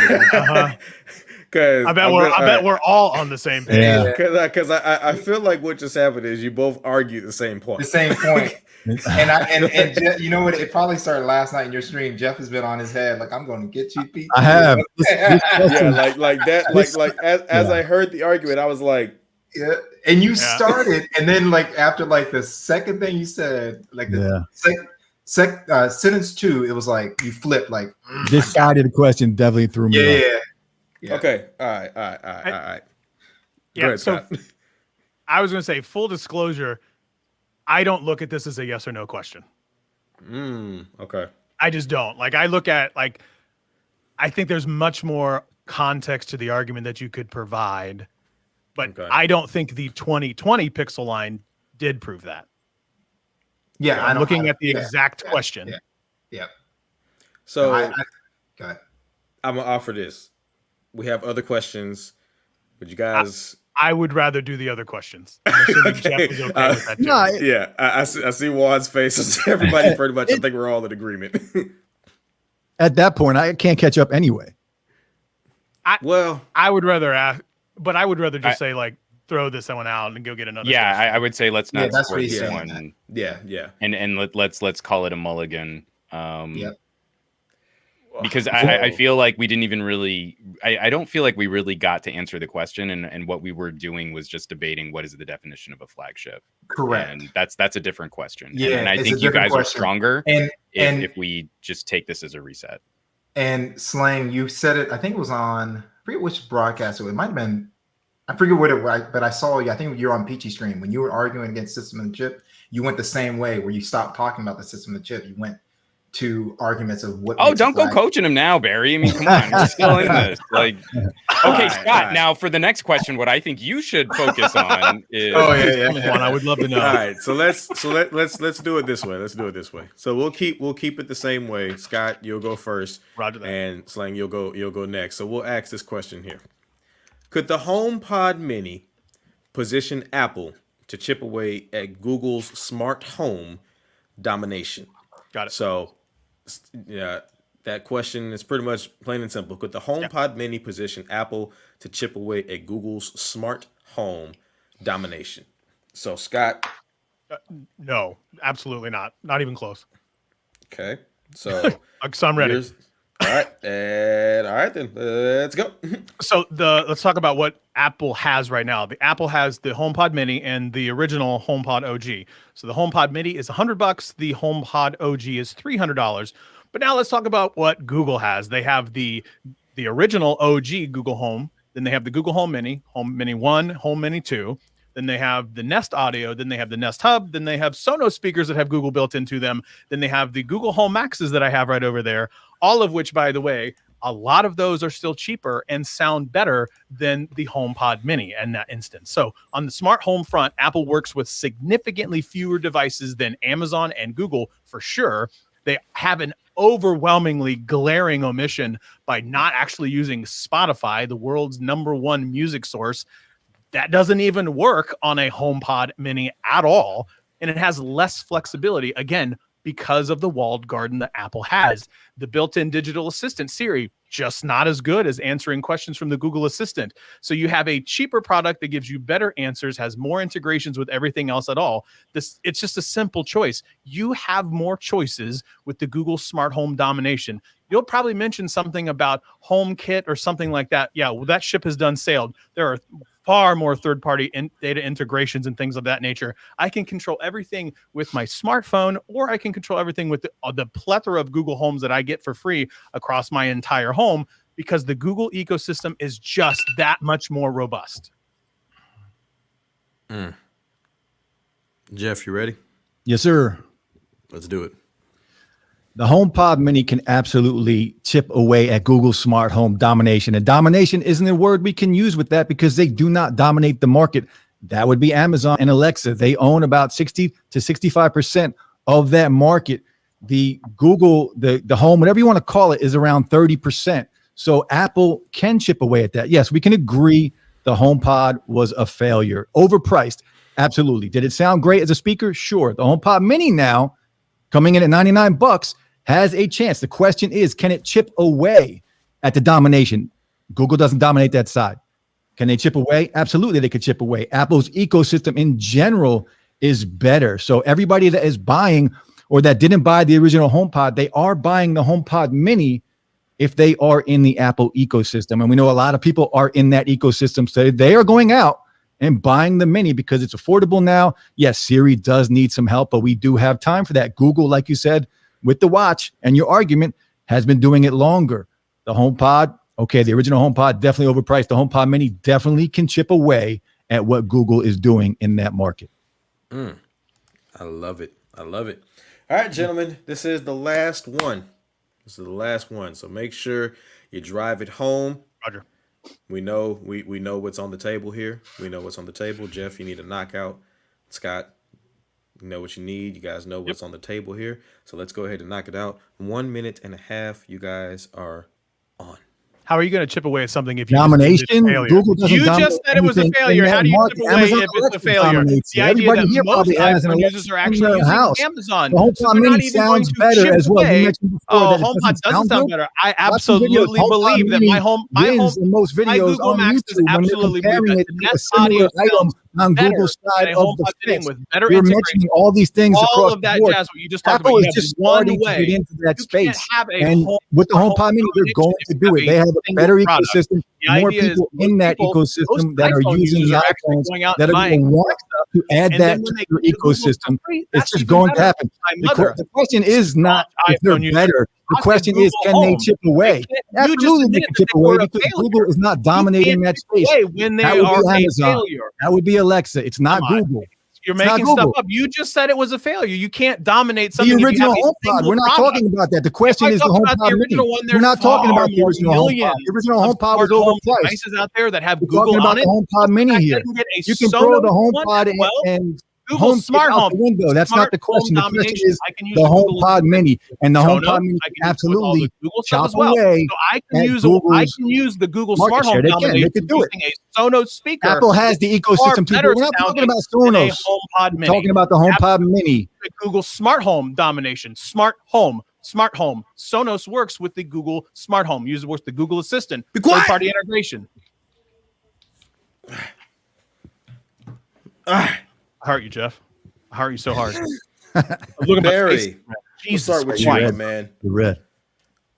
Cause I bet we're all on the same page. Yeah. Because I feel like what just happened is you both argue the same point. The same point. and Jeff, you know what? It probably started last night in your stream. Jeff has been on his head like, I'm going to get you, Pete. I have. Yeah, like that. As I heard the argument, I was like, yeah. And you started, and then like after like the second thing you said, like the sentence 2, it was like you flipped. Like this side of the question definitely threw me off. Yeah. Okay. All right. Yeah. Ahead, So Scott. I was going to say, full disclosure, I don't look at this as a yes or no question. Okay. I just don't. Like I look at I think there's much more context to the argument that you could provide, but I don't think the 2020 Pixel line did prove that. Yeah. I'm looking at the exact question. Yeah. So go ahead. I'm gonna offer this. We have other questions, but you guys. I would rather do the other questions. I'm assuming Jeff is okay with that too. No, Yeah, I see Juan's face. Everybody pretty much. I think we're all in agreement. At that point, I can't catch up anyway. I would rather ask, but I would rather just say like throw this one out and go get another. Yeah, question. I would say let's not that's score what he's this saying. one. Yeah. And let's call it a mulligan. Yep. Because I feel like we didn't even really, I don't feel like we really got to answer the question, and what we were doing was just debating what is the definition of a flagship. Correct. And that's a different question. Yeah, and I it's think a you different guys question. are stronger And if we just take this as a reset. And Slang, you said it. I think it was on. I forget which broadcast it was. It might have been. I forget what it was, but I saw you. I think you were on Peachy Stream when you were arguing against system and chip. You went the same way, where you stopped talking about the system and chip. You went to arguments of what. Oh, makes a don't go flag. coaching him now, Barry. I mean, come on, we're still in this. Like, okay, Scott. right. Now for the next question, what I think you should focus on is. Oh yeah. One I would love to know. All right, so let's do it this way. Let's do it this way. So we'll keep it the same way. Scott, you'll go first. Roger that. And Slang, you'll go next. So we'll ask this question here: could the HomePod Mini position Apple to chip away at Google's smart home domination? Got it. So, yeah, that question is pretty much plain and simple. Could the HomePod Mini position Apple to chip away at Google's smart home domination? So, Scott. No, absolutely not. Not even close. Okay. So, So I'm ready. All right. And all right, then let's go. So let's talk about what Apple has right now. The Apple has the HomePod Mini and the original HomePod OG. So the HomePod Mini is $100. The HomePod OG is $300. But now let's talk about what Google has. They have the original OG Google Home. Then they have the Google Home Mini, Home Mini 1, Home Mini 2. Then they have the Nest Audio. Then they have the Nest Hub. Then they have Sonos speakers that have Google built into them. Then they have the Google Home Maxes that I have right over there. All of which, by the way, a lot of those are still cheaper and sound better than the HomePod Mini in that instance. So on the smart home front, Apple works with significantly fewer devices than Amazon and Google for sure. They have an overwhelmingly glaring omission by not actually using Spotify, the world's #1 music source. That doesn't even work on a HomePod Mini at all. And it has less flexibility, again, because of the walled garden that Apple has. The built-in digital assistant, Siri, just not as good as answering questions from the Google Assistant. So you have a cheaper product that gives you better answers, has more integrations with everything else at all. It's just a simple choice. You have more choices with the Google Smart Home Domination. You'll probably mention something about HomeKit or something like that. Yeah, well, that ship has done sailed. There are far more third-party data integrations and things of that nature. I can control everything with my smartphone, or I can control everything with the plethora of Google Homes that I get for free across my entire home, because the Google ecosystem is just that much more robust. Jeff, you ready? Yes, sir. Let's do it. The HomePod Mini can absolutely chip away at Google's smart home domination. And domination isn't a word we can use with that, because they do not dominate the market. That would be Amazon and Alexa. They own about 60 to 65% of that market. The Google, the home, whatever you want to call it, is around 30%. So Apple can chip away at that. Yes, we can agree the HomePod was a failure. Overpriced. Absolutely. Did it sound great as a speaker? Sure. The HomePod Mini now, coming in at $99, has a chance. The question is, can it chip away at the domination? Google doesn't dominate that side. Can they chip away? Absolutely, they could chip away. Apple's ecosystem in general is better. So everybody that is buying or that didn't buy the original HomePod, they are buying the HomePod Mini if they are in the Apple ecosystem. And we know a lot of people are in that ecosystem. So they are going out and buying the Mini because it's affordable now. Yes, Siri does need some help, but we do have time for that. Google, like you said, with the watch and your argument, has been doing it longer. The HomePod, okay, the original HomePod definitely overpriced. The HomePod Mini definitely can chip away at what Google is doing in that market. I love it. I love it. All right, gentlemen, this is the last one. This is the last one. So make sure you drive it home. Roger. We know what's on the table here. We know what's on the table. Jeff, you need a knockout. Scott, you know what you need. You guys know what's on the table here. So let's go ahead and knock it out. 1.5 minutes. You guys are on. How are you going to chip away at something if you Domination? Google doesn't you dominate just said it was a anything failure. in How that do you market. chip away Amazon if it's a failure? dominates The it. idea Everybody that here most probably has an iPhone Alexa users are in actually their using house. Amazon. The HomePod So they're Mini not even going sounds to better chip as well. You away. mentioned before Oh, that it HomePod doesn't sound sound good. better. I Watch the videos. absolutely HomePod believe that Mini my home, wins in most my videos Google on Max is YouTube when they're absolutely comparing it the to a Nest Audio similar item sounds on better Google's than side a of the HomePod Mini fence. with better You're integration. mentioning all these things All across of the that board. jazz, what you just talked Apple about. is You just have one starting to way. get into that You can't space. have a And home with the home HomePod Mini, they're domination going if to you do have it. They have a single better product. ecosystem, The more idea is people most in that people- ecosystem most that are iPhone using users the are actually iPhones going out that are and going to buying want to add and that then to when they their get Google for ecosystem. free, It's that's just even going to better. happen. My mother, The question is not if they're iPhone user. better. The I said question is, Google can they Home. chip away? You just Absolutely, they admitted can that chip they away were a because failure. Google is not You dominating can't that chip space. away when they That would are be a Amazon. failure. That would be Alexa. It's not Come on. Google. You're It's not making stuff Google. up. You just said it was a failure. You can't dominate The something. original if you have a HomePod. single We're not product. talking about that. The question If I is the talk about HomePod the Mini. original one, We're not there's talking about the far original more HomePod. The original of HomePod was smart home overpriced. devices out there that have We're Google talking about on the it. HomePod The Mini fact here. I can get a You can throw the Sonos one HomePod as well. and Google HomeKit smart out home. the window. That's not the question. The question Domination. is I can use the Google HomePod Assistant. Mini, and the Sonos, HomePod Mini I can can use with all the absolutely Google stuff chop as well. away So I can at use Google's the Google market smart home share. They can. They domination could do it. using a Sonos speaker. Apple has the far ecosystem to do better it. We're not talking about sounding than a Sonos. HomePod We're Mini. talking about the HomePod Mini. The Google smart home domination. Smart home. Sonos works with the Google smart home. Uses works with the Google Assistant. Be quiet. Third-party integration. I hurt you, Jeff. I hurt you so hard. Look at my face. Barry, we'll Jesus start with you, Christ. my man. The red.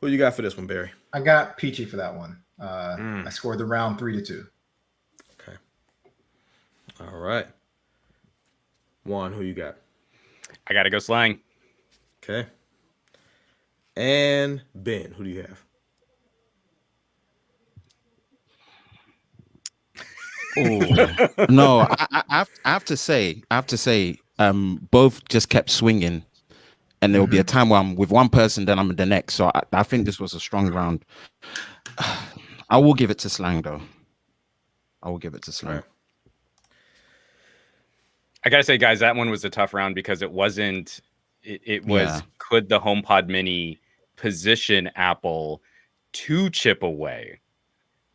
Who you got for this one, Barry? I got Peachy for that one. I scored the round 3-2. Okay. All right. Juan, who you got? I gotta go slang. Okay. And Ben, who do you have? No, I have to say, both just kept swinging, and there will be a time where I'm with one person, then I'm in the next. So I think this was a strong round. I will give it to slang, though. I will give it to slang. Right. I gotta say, guys, that one was a tough round because it wasn't. It was Yeah. Could the HomePod Mini position Apple to chip away?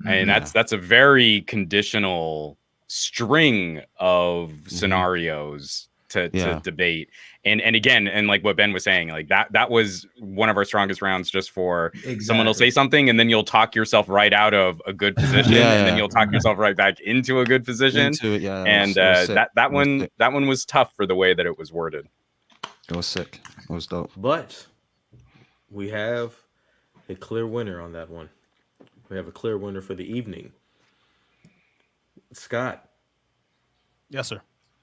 And that's a very conditional string of scenarios to debate. And again, and like what Ben was saying, like that was one of our strongest rounds, just for someone will say something and then you'll talk yourself right out of a good position, and then you'll talk yourself right back into a good position. And that one was tough for the way that it was worded. It was sick. It was dope. But we have a clear winner on that one. We have a clear winner for the evening. Scott, Yes, sir.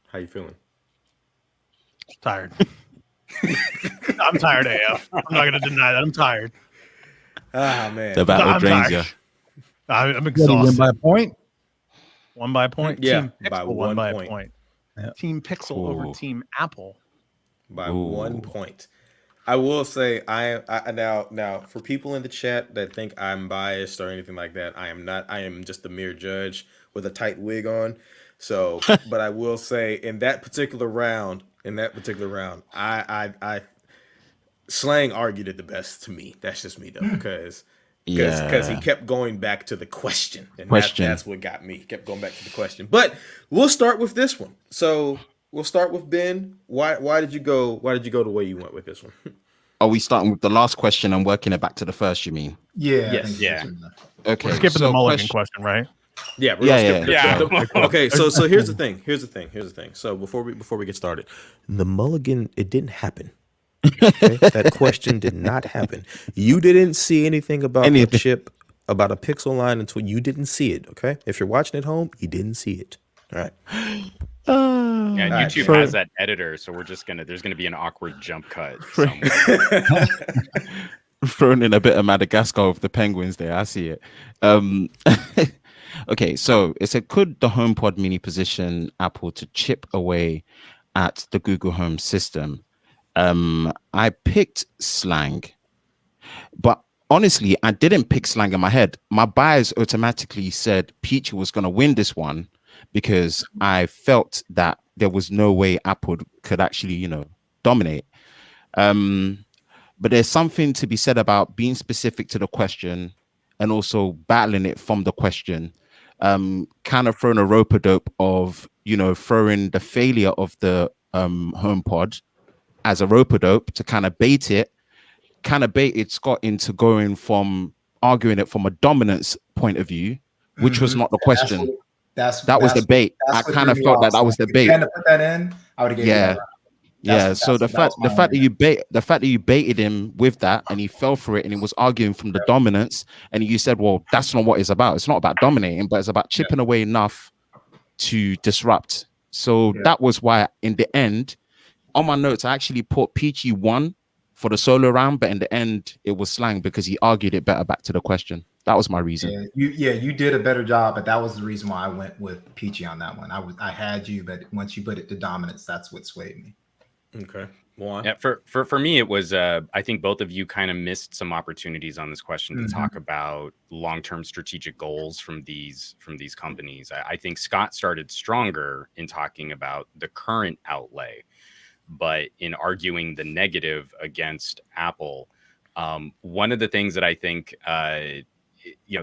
how you feeling? Tired. I'm tired AF. I'm not going to deny that. I'm tired. Ah, man. The battle I'm drains tired. you. I'm Did he win exhausted. by a point? One by a point. Yeah, Team Pixel by won one by point. a point. Yeah. Team Pixel over Ooh. Team Apple. By Ooh. 1 point. I will say I now for people in the chat that think I'm biased or anything like that, I am not. I am just a mere judge with a tight wig on. So, but I will say in that particular round, I Slang argued it the best to me. That's just me though, because he kept going back to the question, and that's what got me. He kept going back to the question. But we'll start with this one. So we'll start with Ben. Why did you go the way you went with this one? Are we starting with the last question and working it back to the first, you mean? Yeah. Yes. I think Yeah. so. Okay. We're skipping so the mulligan question, right? Yeah, Okay, so here's the thing. So before we get started, the mulligan, it didn't happen. Okay? That question did not happen. You didn't see anything about a chip, about a Pixel line until you didn't see it. Okay, if you're watching at home, you didn't see it. All right. Yeah, right, YouTube has that editor, so there's gonna be an awkward jump cut somewhere. Thrown in a bit of Madagascar with the penguins there. I see it. Okay, so it said, could the HomePod Mini position Apple to chip away at the Google Home system? I picked slang, but honestly, I didn't pick slang in my head. My bias automatically said Peachy was going to win this one because I felt that there was no way Apple could actually, dominate. But there's something to be said about being specific to the question and also battling it from the question. Kind of throwing a rope-a-dope of, throwing the failure of the HomePod as a rope-a-dope to kind of baited Scott into going from arguing it from a dominance point of view, which was not the question. That was the bait. I kind of felt that was the bait. If you had to put that in, I would have given you that. So the fact that you baited him with that and he fell for it and he was arguing from the dominance and you said, well, that's not what it's about. It's not about dominating, but it's about chipping away enough to disrupt. So that was why in the end, on my notes, I actually put Peachy 1 for the solo round, but in the end, it was slang because he argued it better back to the question. That was my reason. You did a better job, but that was the reason why I went with Peachy on that one. I had you, but once you put it to dominance, that's what swayed me. Okay. Juan? Yeah, for me, it was I think both of you kind of missed some opportunities on this question to talk about long-term strategic goals from these companies. I think Scott started stronger in talking about the current outlay, but in arguing the negative against Apple, one of the things that I think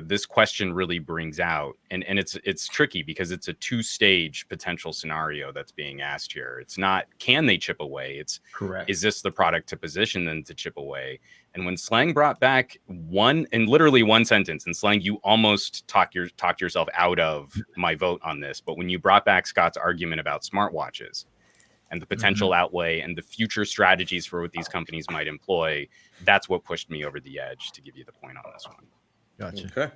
this question really brings out, and it's tricky because it's a two-stage potential scenario that's being asked here. It's not, can they chip away? It's Correct. Is this the product to position them to chip away? And when Slang brought back literally one sentence, and Slang, you almost talked yourself out of my vote on this, but when you brought back Scott's argument about smartwatches and the potential outlay and the future strategies for what these companies might employ, that's what pushed me over the edge to give you the point on this one. Gotcha. Okay.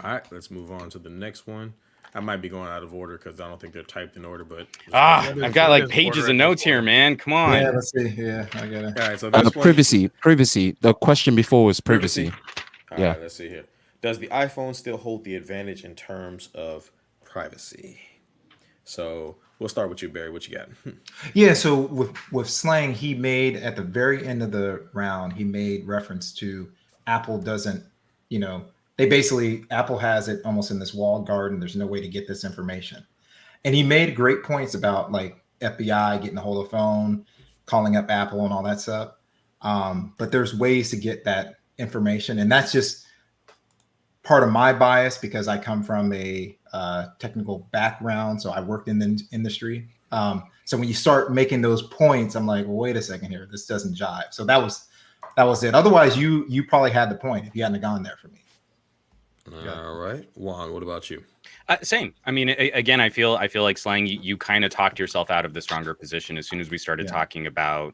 All right, let's move on to the next one. I might be going out of order because I don't think they're typed in order, but I've got like pages of notes here, man. Come on. Yeah, let's see. Yeah, I get it. all right. So this one, Privacy. The question before was privacy. All right, let's see here. Does the iPhone still hold the advantage in terms of privacy? So we'll start with you, Barry. What you got? Yeah, so with Slang, he made at the very end of the round, he made reference to Apple doesn't, Apple has it almost in this walled garden. There's no way to get this information. And he made great points about like FBI getting a hold of the phone, calling up Apple and all that stuff. But there's ways to get that information. And that's just part of my bias because I come from a technical background. So I worked in the industry. So when you start making those points, I'm like, well, wait a second here. This doesn't jive. So that was it. Otherwise, you probably had the point if you hadn't gone there for me. All right, Juan. What about you? Same. I mean, again, I feel like Slang, you kind of talked yourself out of the stronger position as soon as we started talking about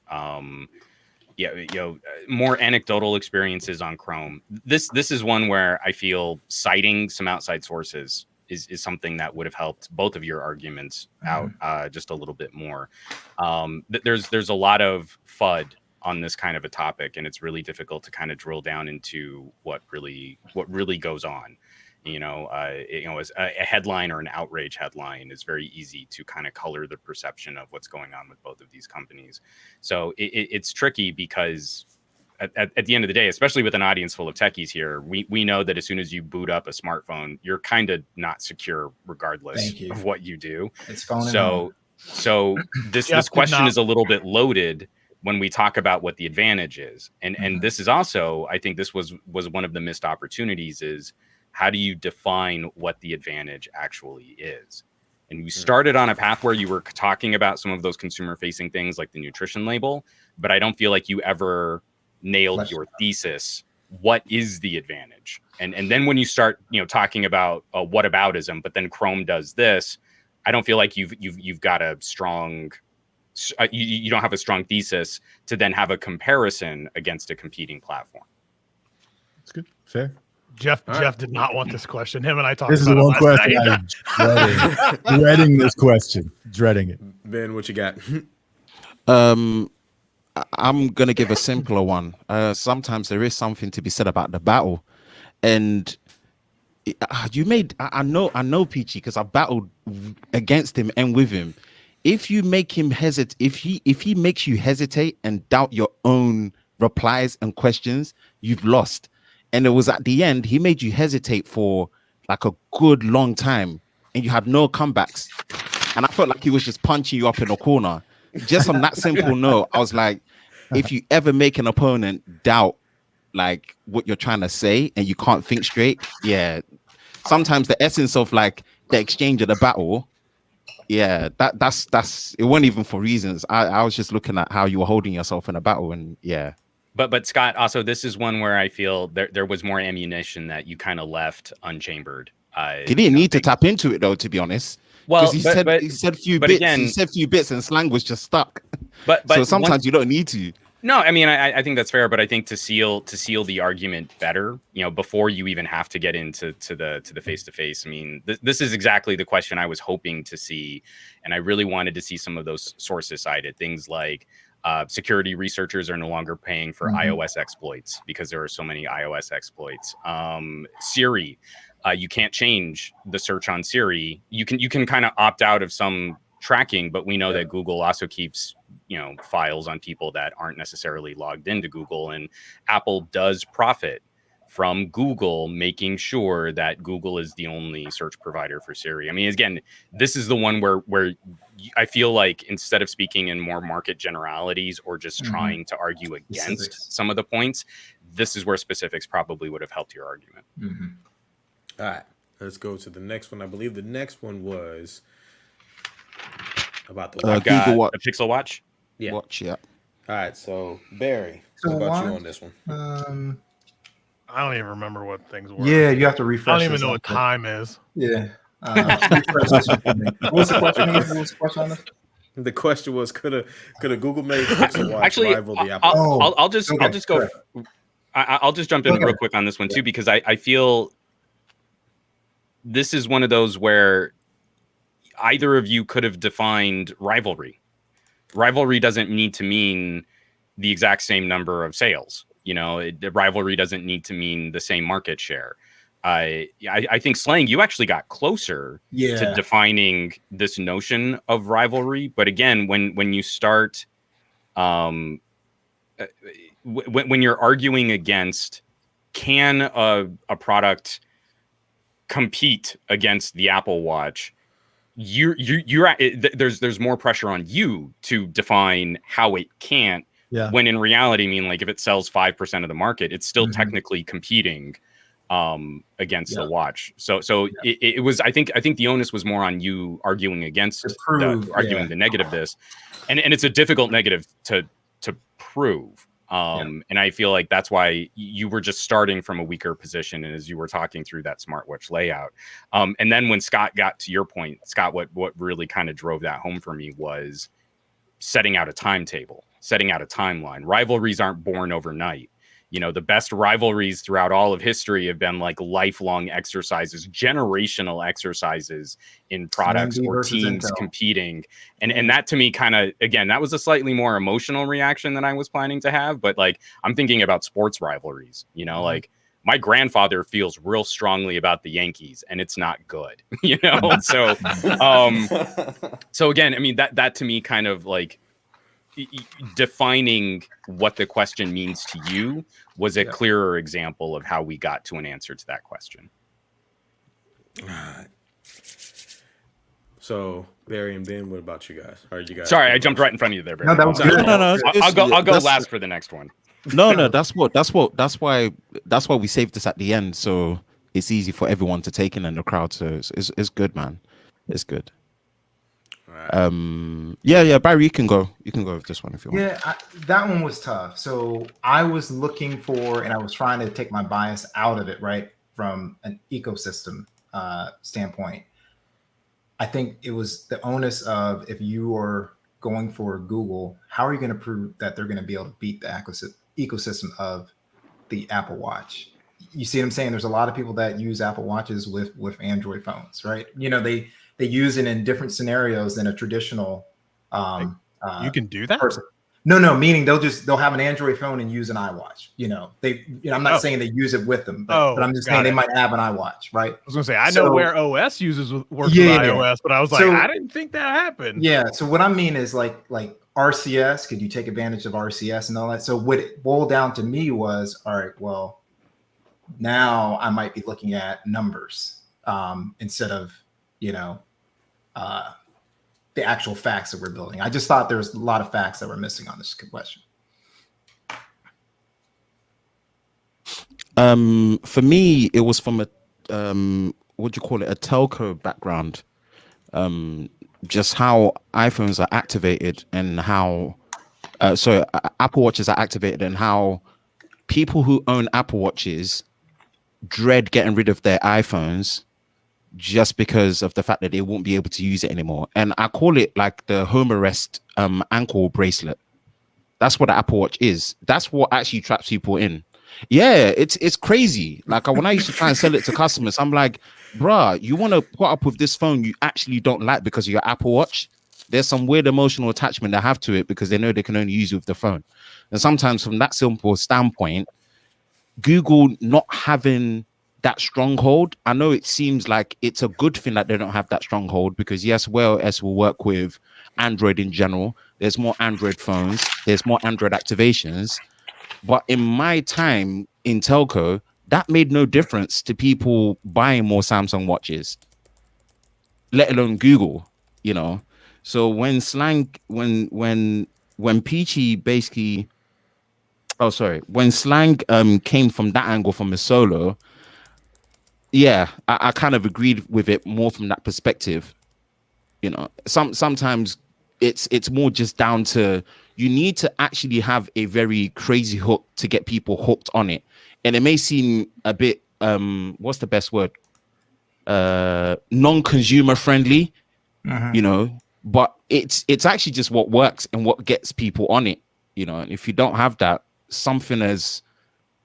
more anecdotal experiences on Chrome. This is one where I feel citing some outside sources is something that would have helped both of your arguments out just a little bit more. There's a lot of FUD on this kind of a topic, and it's really difficult to kind of drill down into what really goes on. As a headline or an outrage headline is very easy to kind of color the perception of what's going on with both of these companies. So it's tricky because at the end of the day, especially with an audience full of techies here, we know that as soon as you boot up a smartphone, you're kind of not secure regardless of what you do. It's phone. So this question is a little bit loaded when we talk about what the advantage is. And this is also, I think this was one of the missed opportunities, is how do you define what the advantage actually is? And you started on a path where you were talking about some of those consumer facing things like the nutrition label, but I don't feel like you ever nailed your thesis. What is the advantage? And then when you start, talking about whataboutism, but then Chrome does this, I don't feel like you've got a strong, you don't have a strong thesis to then have a comparison against a competing platform. That's good. Fair. Jeff did not want this question. Him and I talked This is about the one it last question night. I'm dreading this question. Dreading it. Ben, what you got? I'm gonna give a simpler one. Sometimes there is something to be said about the battle, and I know Peachy because I battled against him and with him. If you make him hesitate, if he makes you hesitate and doubt your own replies and questions, you've lost. And it was at the end, he made you hesitate for like a good long time and you had no comebacks. And I felt like he was just punching you up in a corner. Just on that simple note, I was like, if you ever make an opponent doubt like what you're trying to say and you can't think straight, sometimes the essence of like the exchange of the battle, that's it wasn't even for reasons. I was just looking at how you were holding yourself in a battle, and But Scott, also this is one where I feel there was more ammunition that you kind of left unchambered. He didn't need to tap into it though, to be honest. Well, he said few bits. Again, he said few bits, and Slang was just stuck. But so sometimes you don't need to. No, I mean I think that's fair, but I think to seal the argument better, before you even have to get into the face to face. I mean, this is exactly the question I was hoping to see, and I really wanted to see some of those sources cited. Things like Security researchers are no longer paying for Mhm. iOS exploits because there are so many iOS exploits. Siri, you can't change the search on Siri. You can kind of opt out of some tracking, but we know that Google also keeps files on people that aren't necessarily logged into Google, and Apple does profit from Google making sure that Google is the only search provider for Siri. I mean, again, this is the one where I feel like instead of speaking in more market generalities or just trying to argue against Specifics. some of the points, this is where specifics probably would have helped your argument. All right, let's go to the next one. I believe the next one was about the watch. Got Google Watch. a Pixel Watch. Yeah. Watch, yeah. All right, so Barry, So what about you watch? on this one? I don't even remember what things were. Yeah, you have to I refresh. don't even this know up, what but- time is. Yeah. Refresh this one for me. What was the question again? What was the question on this? The question was, could a Google made Pixel Watch Actually, rival the Apple? I'll just okay, go. sure. I'll just jump in Okay. real quick on this one too, because I feel this is one of those where either of you could have defined rivalry. Rivalry doesn't need to mean the exact same number of sales. The rivalry doesn't need to mean the same market share. I think Slang, you actually got closer to defining this notion of rivalry. But again, when you start, when you're arguing against, can a product compete against the Apple Watch, there's more pressure on you to define how it can't. Yeah. When in reality, I mean, like if it sells 5% of the market, it's still technically competing against the watch. So it was. I think the onus was more on you arguing against, arguing the negative of this, and it's a difficult negative to prove. And I feel like that's why you were just starting from a weaker position, and as you were talking through that smartwatch layout, and then when Scott got to your point, Scott, what really kind of drove that home for me was setting out a timetable, setting out a timeline. Rivalries aren't born overnight. The best rivalries throughout all of history have been like lifelong exercises, generational exercises in products AMD or versus teams Intel. competing. And that to me kind of, again, that was a slightly more emotional reaction than I was planning to have. But like, I'm thinking about sports rivalries, like my grandfather feels real strongly about the Yankees and it's not good, So, so again, I mean, that to me kind of like, defining what the question means to you was a clearer example of how we got to an answer to that question. All right. So Barry and Ben, what about you guys? How are you guys? Sorry, I jumped right in front of you there, Barry. No, that was good. No. I'll go last for the next one. No. That's why we saved this at the end, so it's easy for everyone to take in the crowd. So it's good, man. It's good. Yeah, Barry, you can go with this one if you want. Yeah, that one was tough. So I was looking for, and I was trying to take my bias out of it, right, from an ecosystem standpoint. I think it was the onus of, if you are going for Google, how are you going to prove that they're going to be able to beat the ecosystem of the Apple Watch? You see what I'm saying? There's a lot of people that use Apple Watches with Android phones, right? They use it in different scenarios than a traditional You can do that? person. No, meaning they'll have an Android phone and use an iWatch. I'm not saying they use it with them, but I'm just saying they might have an iWatch, right? I was gonna say I know where OS works with Yeah. iOS, but I was like, So- I didn't think that happened. Yeah. So what I mean is like RCS, could you take advantage of RCS and all that? So what it boiled down to me was, all right, well, now I might be looking at numbers instead of, the actual facts that we're building. I just thought there's a lot of facts that were missing on this question. For me, it was from a what do you call it, a telco background. Just how iPhones are activated and how Apple Watches are activated, and how people who own Apple Watches dread getting rid of their iPhones just because of the fact that they won't be able to use it anymore. And I call it like the home arrest ankle bracelet. That's what the Apple Watch is. That's what actually traps people in. Yeah, it's crazy. Like when I used to try and sell it to customers, I'm like, bruh, you want to put up with this phone you actually don't like because of your Apple Watch? There's some weird emotional attachment they have to it because they know they can only use it with the phone. And sometimes from that simple standpoint, Google not having that stronghold, I know it seems like it's a good thing that they don't have that stronghold because yes, Wear OS will work with Android in general. There's more Android phones, there's more Android activations. But in my time in telco, that made no difference to people buying more Samsung watches, let alone Google, you know. So when Peachy basically, when Slang came from that angle from a solo, yeah, I kind of agreed with it more from that perspective. You know, sometimes it's more just down to you need to actually have a very crazy hook to get people hooked on it. And it may seem a bit what's the best word? Non-consumer friendly, you know, but it's actually just what works and what gets people on it, you know. And if you don't have that, something as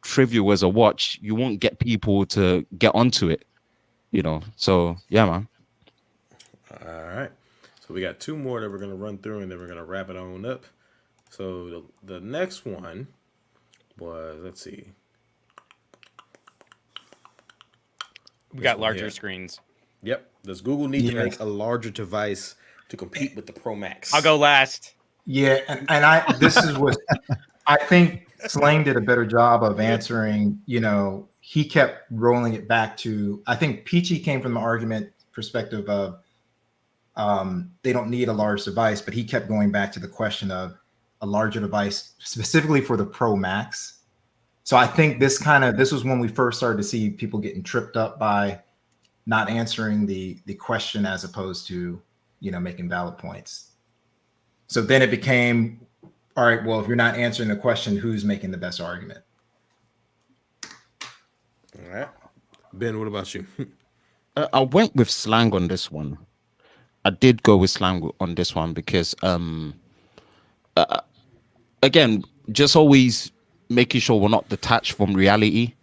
trivial as a watch, you won't get people to get onto it, you know. So yeah, man. All right. So we got two more that we're going to run through and then we're going to wrap it on up. So the next one was, let's see. We got larger screens. Yep. Does Google need to make a larger device to compete with the Pro Max? I'll go last. Yeah, and this is what I think Slang did a better job of answering. You know, he kept rolling it back to, I think Peachy came from the argument perspective of they don't need a large device, but he kept going back to the question of a larger device specifically for the Pro Max. So I think this was when we first started to see people getting tripped up by not answering the question as opposed to, you know, making valid points. So then it became, all right, well, if you're not answering the question, who's making the best argument? All right. Ben, what about you? I went with Slang on this one. I did go with Slang on this one because, again, just always making sure we're not detached from reality.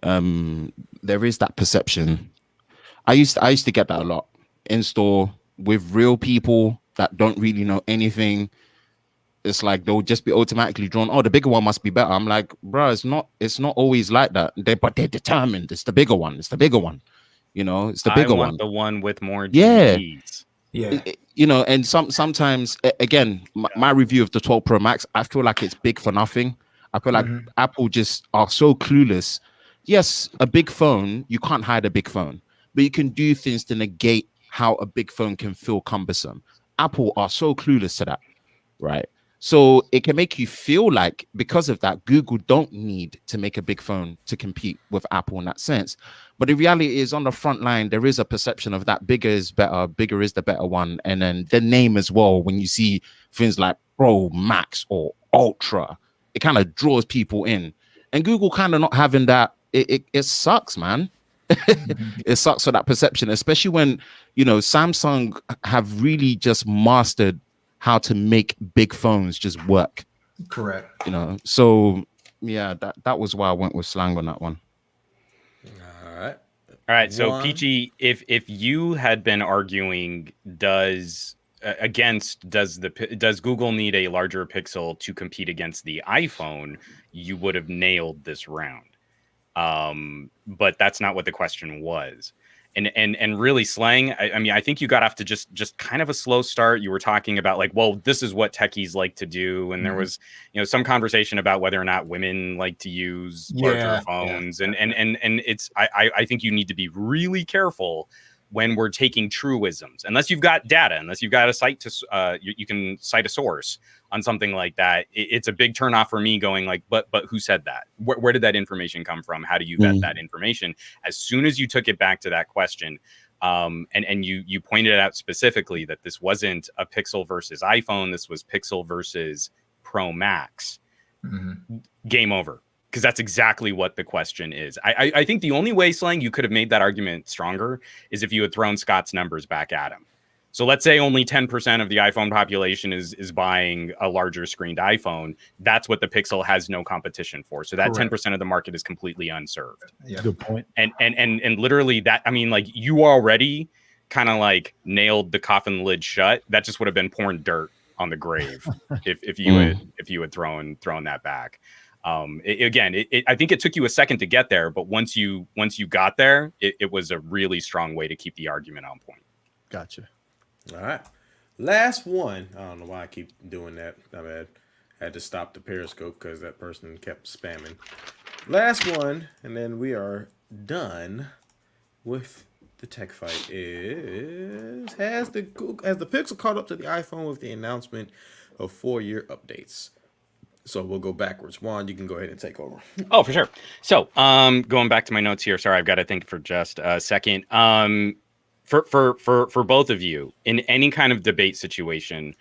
There is that perception. I used to get that a lot in store with real people that don't really know anything. It's like they'll just be automatically drawn. Oh, the bigger one must be better. I'm like, bro, it's not always like that. But they're determined. It's the bigger one. It's the bigger one. You know, it's the bigger I want one. the one with more Yeah. GBs. Yeah. You know, and sometimes again, my review of the 12 Pro Max, I feel like it's big for nothing. I feel like Apple just are so clueless. Yes, a big phone, you can't hide a big phone, but you can do things to negate how a big phone can feel cumbersome. Apple are so clueless to that, right? So it can make you feel like because of that, Google don't need to make a big phone to compete with Apple in that sense. But the reality is on the front line, there is a perception of that bigger is better, bigger is the better one. And then the name as well, when you see things like Pro Max or Ultra, it kind of draws people in. And Google kind of not having that, it sucks, man. It sucks for that perception, especially when, you know, Samsung have really just mastered how to make big phones just work. Correct. You know, so yeah, that was why I went with Slang on that one. All right. So Peachy, if you had been arguing, does Google need a larger pixel to compete against the iPhone, you would have nailed this round. But that's not what the question was. And really, Slang, I mean, I think you got off to just kind of a slow start. You were talking about like, well, this is what techies like to do. And there was, you know, some conversation about whether or not women like to use larger phones. And it's, I think you need to be really careful when we're taking truisms, unless you've got data, unless you've got a site to, you can cite a source on something like that. It's a big turnoff for me going like, but who said that? Where did that information come from? How do you vet that information? As soon as you took it back to that question, and you pointed out specifically that this wasn't a Pixel versus iPhone, this was Pixel versus Pro Max. Game over. Because that's exactly what the question is. I think the only way, Slang, you could have made that argument stronger is if you had thrown Scott's numbers back at him. So let's say only 10% of the iPhone population is buying a larger screened iPhone. That's what the Pixel has no competition for. So that 10% of the market is completely unserved. Yeah. Good point. And literally that, I mean, like you already kind of like nailed the coffin lid shut, that just would have been pouring dirt on the grave if you had thrown that back. I think it took you a second to get there, but once you got there, it was a really strong way to keep the argument on point. Gotcha. All right. Last one. I don't know why I keep doing that. I had to stop the Periscope because that person kept spamming. Last one, and then we are done with the tech fight. Has the Pixel caught up to the iPhone with the announcement of 4-year updates? So we'll go backwards. Juan, you can go ahead and take over. Oh, for sure. So, going back to my notes here. Sorry, I've got to think for just a second. For both of you, in any kind of debate situation,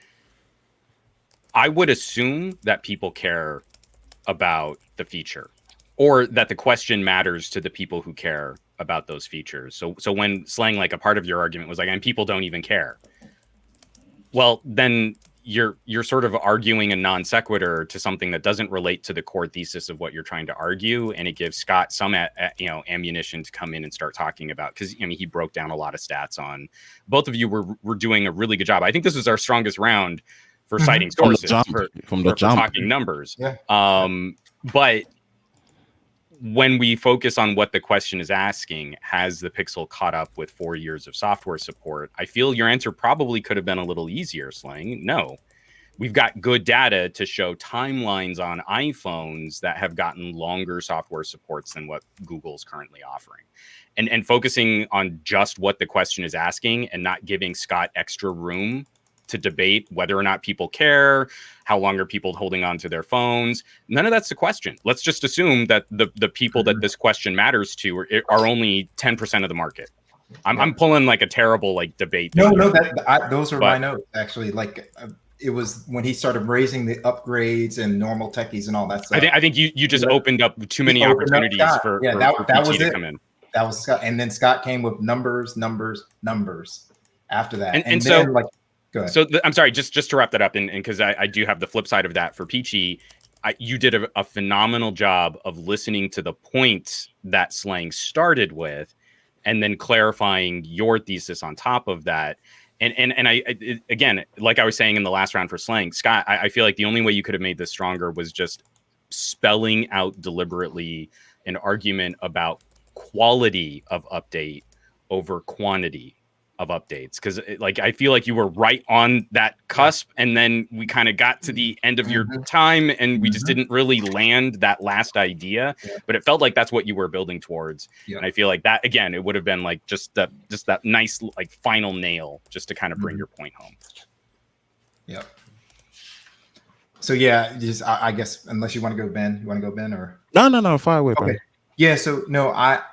I would assume that people care about the feature, or that the question matters to the people who care about those features. So when Slang, like, a part of your argument was like, and people don't even care. Well, then you're sort of arguing a non sequitur to something that doesn't relate to the core thesis of what you're trying to argue, and it gives Scott some ammunition to come in and start talking about, because I mean, he broke down a lot of stats on. Both of you were doing a really good job. I think this was our strongest round for citing sources, from the jump, talking numbers. Yeah. But when we focus on what the question is asking, has the Pixel caught up with 4 years of software support? I feel your answer probably could have been a little easier, Slang. No. We've got good data to show timelines on iPhones that have gotten longer software supports than what Google's currently offering. And focusing on just what the question is asking and not giving Scott extra room to debate whether or not people care, how long are people holding on to their phones. None of that's the question. Let's just assume that the people that this question matters to are only 10% of the market. I'm pulling like a terrible like debate. No, those are my notes actually. Like it was when he started raising the upgrades and normal techies and all that stuff. I think you just opened up too many opportunities for that was PT to it. come in. That was Scott, and then Scott came with numbers after that, and then, so like. So I'm sorry, just to wrap that up, and because I do have the flip side of that for Peachy, you did a phenomenal job of listening to the points that Slang started with, and then clarifying your thesis on top of that. And again, like I was saying in the last round for Slang, Scott, I feel like the only way you could have made this stronger was just spelling out deliberately an argument about quality of update over quantity of updates, because like I feel like you were right on that cusp, and then we kind of got to the end of your time and we just didn't really land that last idea, but it felt like that's what you were building towards. And I feel like that, again, it would have been like just that nice like final nail just to kind of bring your point home. So yeah, just I guess unless you want to go Ben, or no, fire away, bro. Okay. Yeah, so no,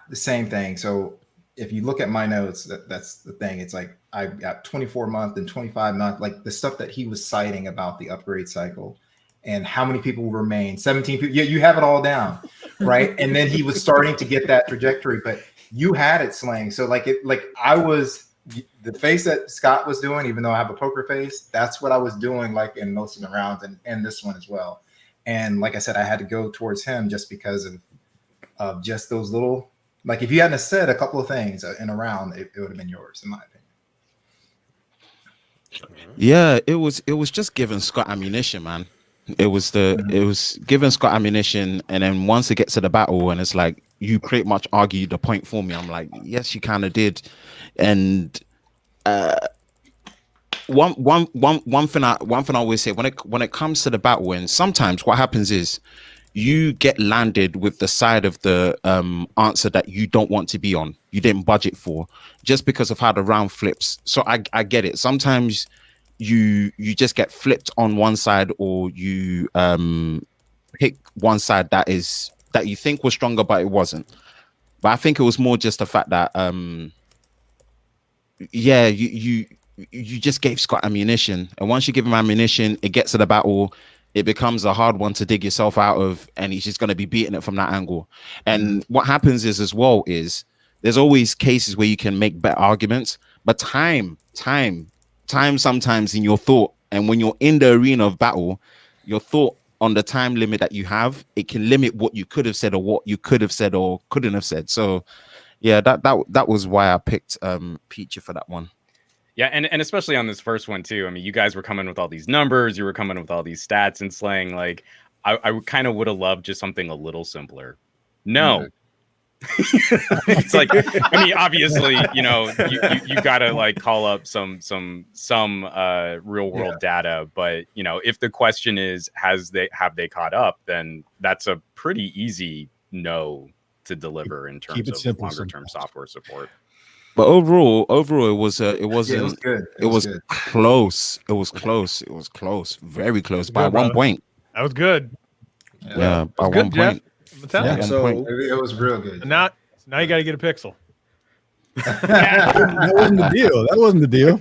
the same thing. So if you look at my notes, that's the thing. It's like I've got 24-month and 25-month, like the stuff that he was citing about the upgrade cycle and how many people will remain. 17 people. Yeah, you have it all down, right? And then he was starting to get that trajectory, but you had it, Slang. So I was the face that Scott was doing, even though I have a poker face, that's what I was doing like in most of the rounds and this one as well. And like I said, I had to go towards him just because of just those little. Like if you hadn't said a couple of things in a round, it would have been yours, in my opinion. Yeah, it was just giving Scott ammunition, man. It was giving Scott ammunition, and then once it gets to the battle, and it's like you pretty much argued the point for me. I'm like, yes, you kind of did, and one thing I always say when it comes to the battle, and sometimes what happens is, you get landed with the side of the answer that you don't want to be on, you didn't budget for, just because of how the round flips. So I get it. Sometimes you just get flipped on one side, or you pick one side that you think was stronger, but it wasn't. But I think it was more just the fact that you just gave Scott ammunition, and once you give him ammunition, it gets to the battle. It becomes a hard one to dig yourself out of, and he's just going to be beating it from that angle. And what happens is there's always cases where you can make better arguments, but time sometimes in your thought, and when you're in the arena of battle, your thought on the time limit that you have, it can limit what you could have said or what you could have said or couldn't have said. So yeah, that was why I picked Peachy for that one. Yeah, and especially on this first one too. I mean, you guys were coming with all these numbers, you were coming with all these stats and slang. Like, I kind of would have loved just something a little simpler. No. It's like, I mean, obviously, you know, you gotta like call up some real world data, but you know, if the question is have they caught up, then that's a pretty easy no to deliver in terms of simple longer term sometimes. software support. But overall, it wasn't. Yeah, it was good. It was good. close. It was close. It was close. Very close by good, 1 brother. point. That was good. Yeah, by That was 1 good, Jeff. point. I'm telling Yeah, you. 1 So point. It was real good. And now you got to get a pixel. That wasn't the deal. That wasn't the deal.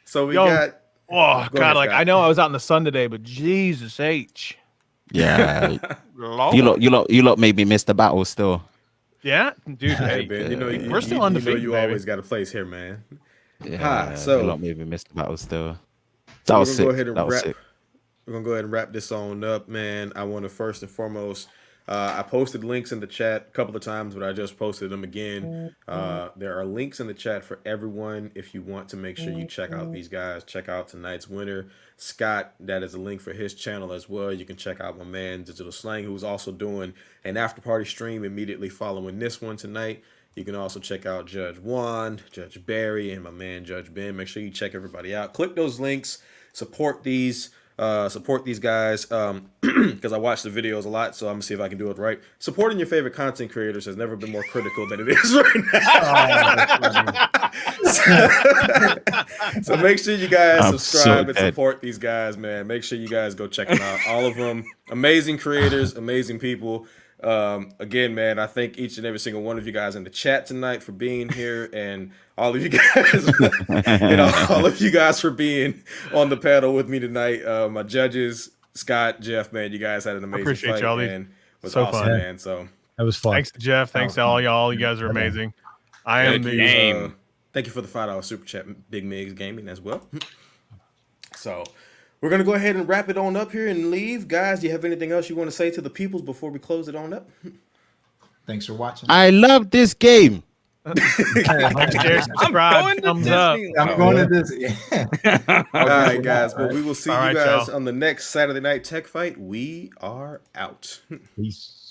So we Yo, got. Oh Go God! ahead, Like Scott. I know I was out in the sun today, but Jesus H. Yeah, Lord. you lot made me miss the battle still. Yeah, dude. Hey, Hey, Ben, you know we're still you know undefeated, you baby. always got a place here, man. Yeah, so- you lot made me miss the battle still. So That we're was gonna sick. go ahead and That was wrap. sick. We're gonna go ahead and wrap this on up, man. I want to first and foremost, I posted links in the chat a couple of times, but I just posted them again. There are links in the chat for everyone if you want to make sure you check out these guys. Check out tonight's winner, Scott. That is a link for his channel as well. You can check out my man Digital Slang, who's also doing an after party stream immediately following this one tonight. You can also check out Judge Juan, Judge Barry, and my man Judge Ben. Make sure you check everybody out. Click those links. Support these guys because I watch the videos a lot, so I'm gonna see if I can do it right. Supporting your favorite content creators has never been more critical than it is right now. So make sure you guys I'm subscribe so and dead. support these guys, man. Make sure you guys go check them out. All of them amazing creators, amazing people. Again, man, I thank each and every single one of you guys in the chat tonight for being here, and all of you guys, all of you guys for being on the panel with me tonight. My judges, Scott, Jeff, man, you guys had an amazing appreciate fight, y'all. man. It was So awesome, fun. man. So That was fun. Thanks to Jeff. Thanks to all y'all. You guys are amazing. I am thank the you. game. Thank you for the $5 super chat, Big Migs Gaming as well. So we're gonna go ahead and wrap it on up here and leave, guys. Do you have anything else you want to say to the peoples before we close it on up? Thanks for watching. I love this game. like, share, subscribe, thumbs up. I'm going to Disney. All right, guys. Well, we will see All you right, guys y'all. on the next Saturday Night Tech Fight. We are out. Peace.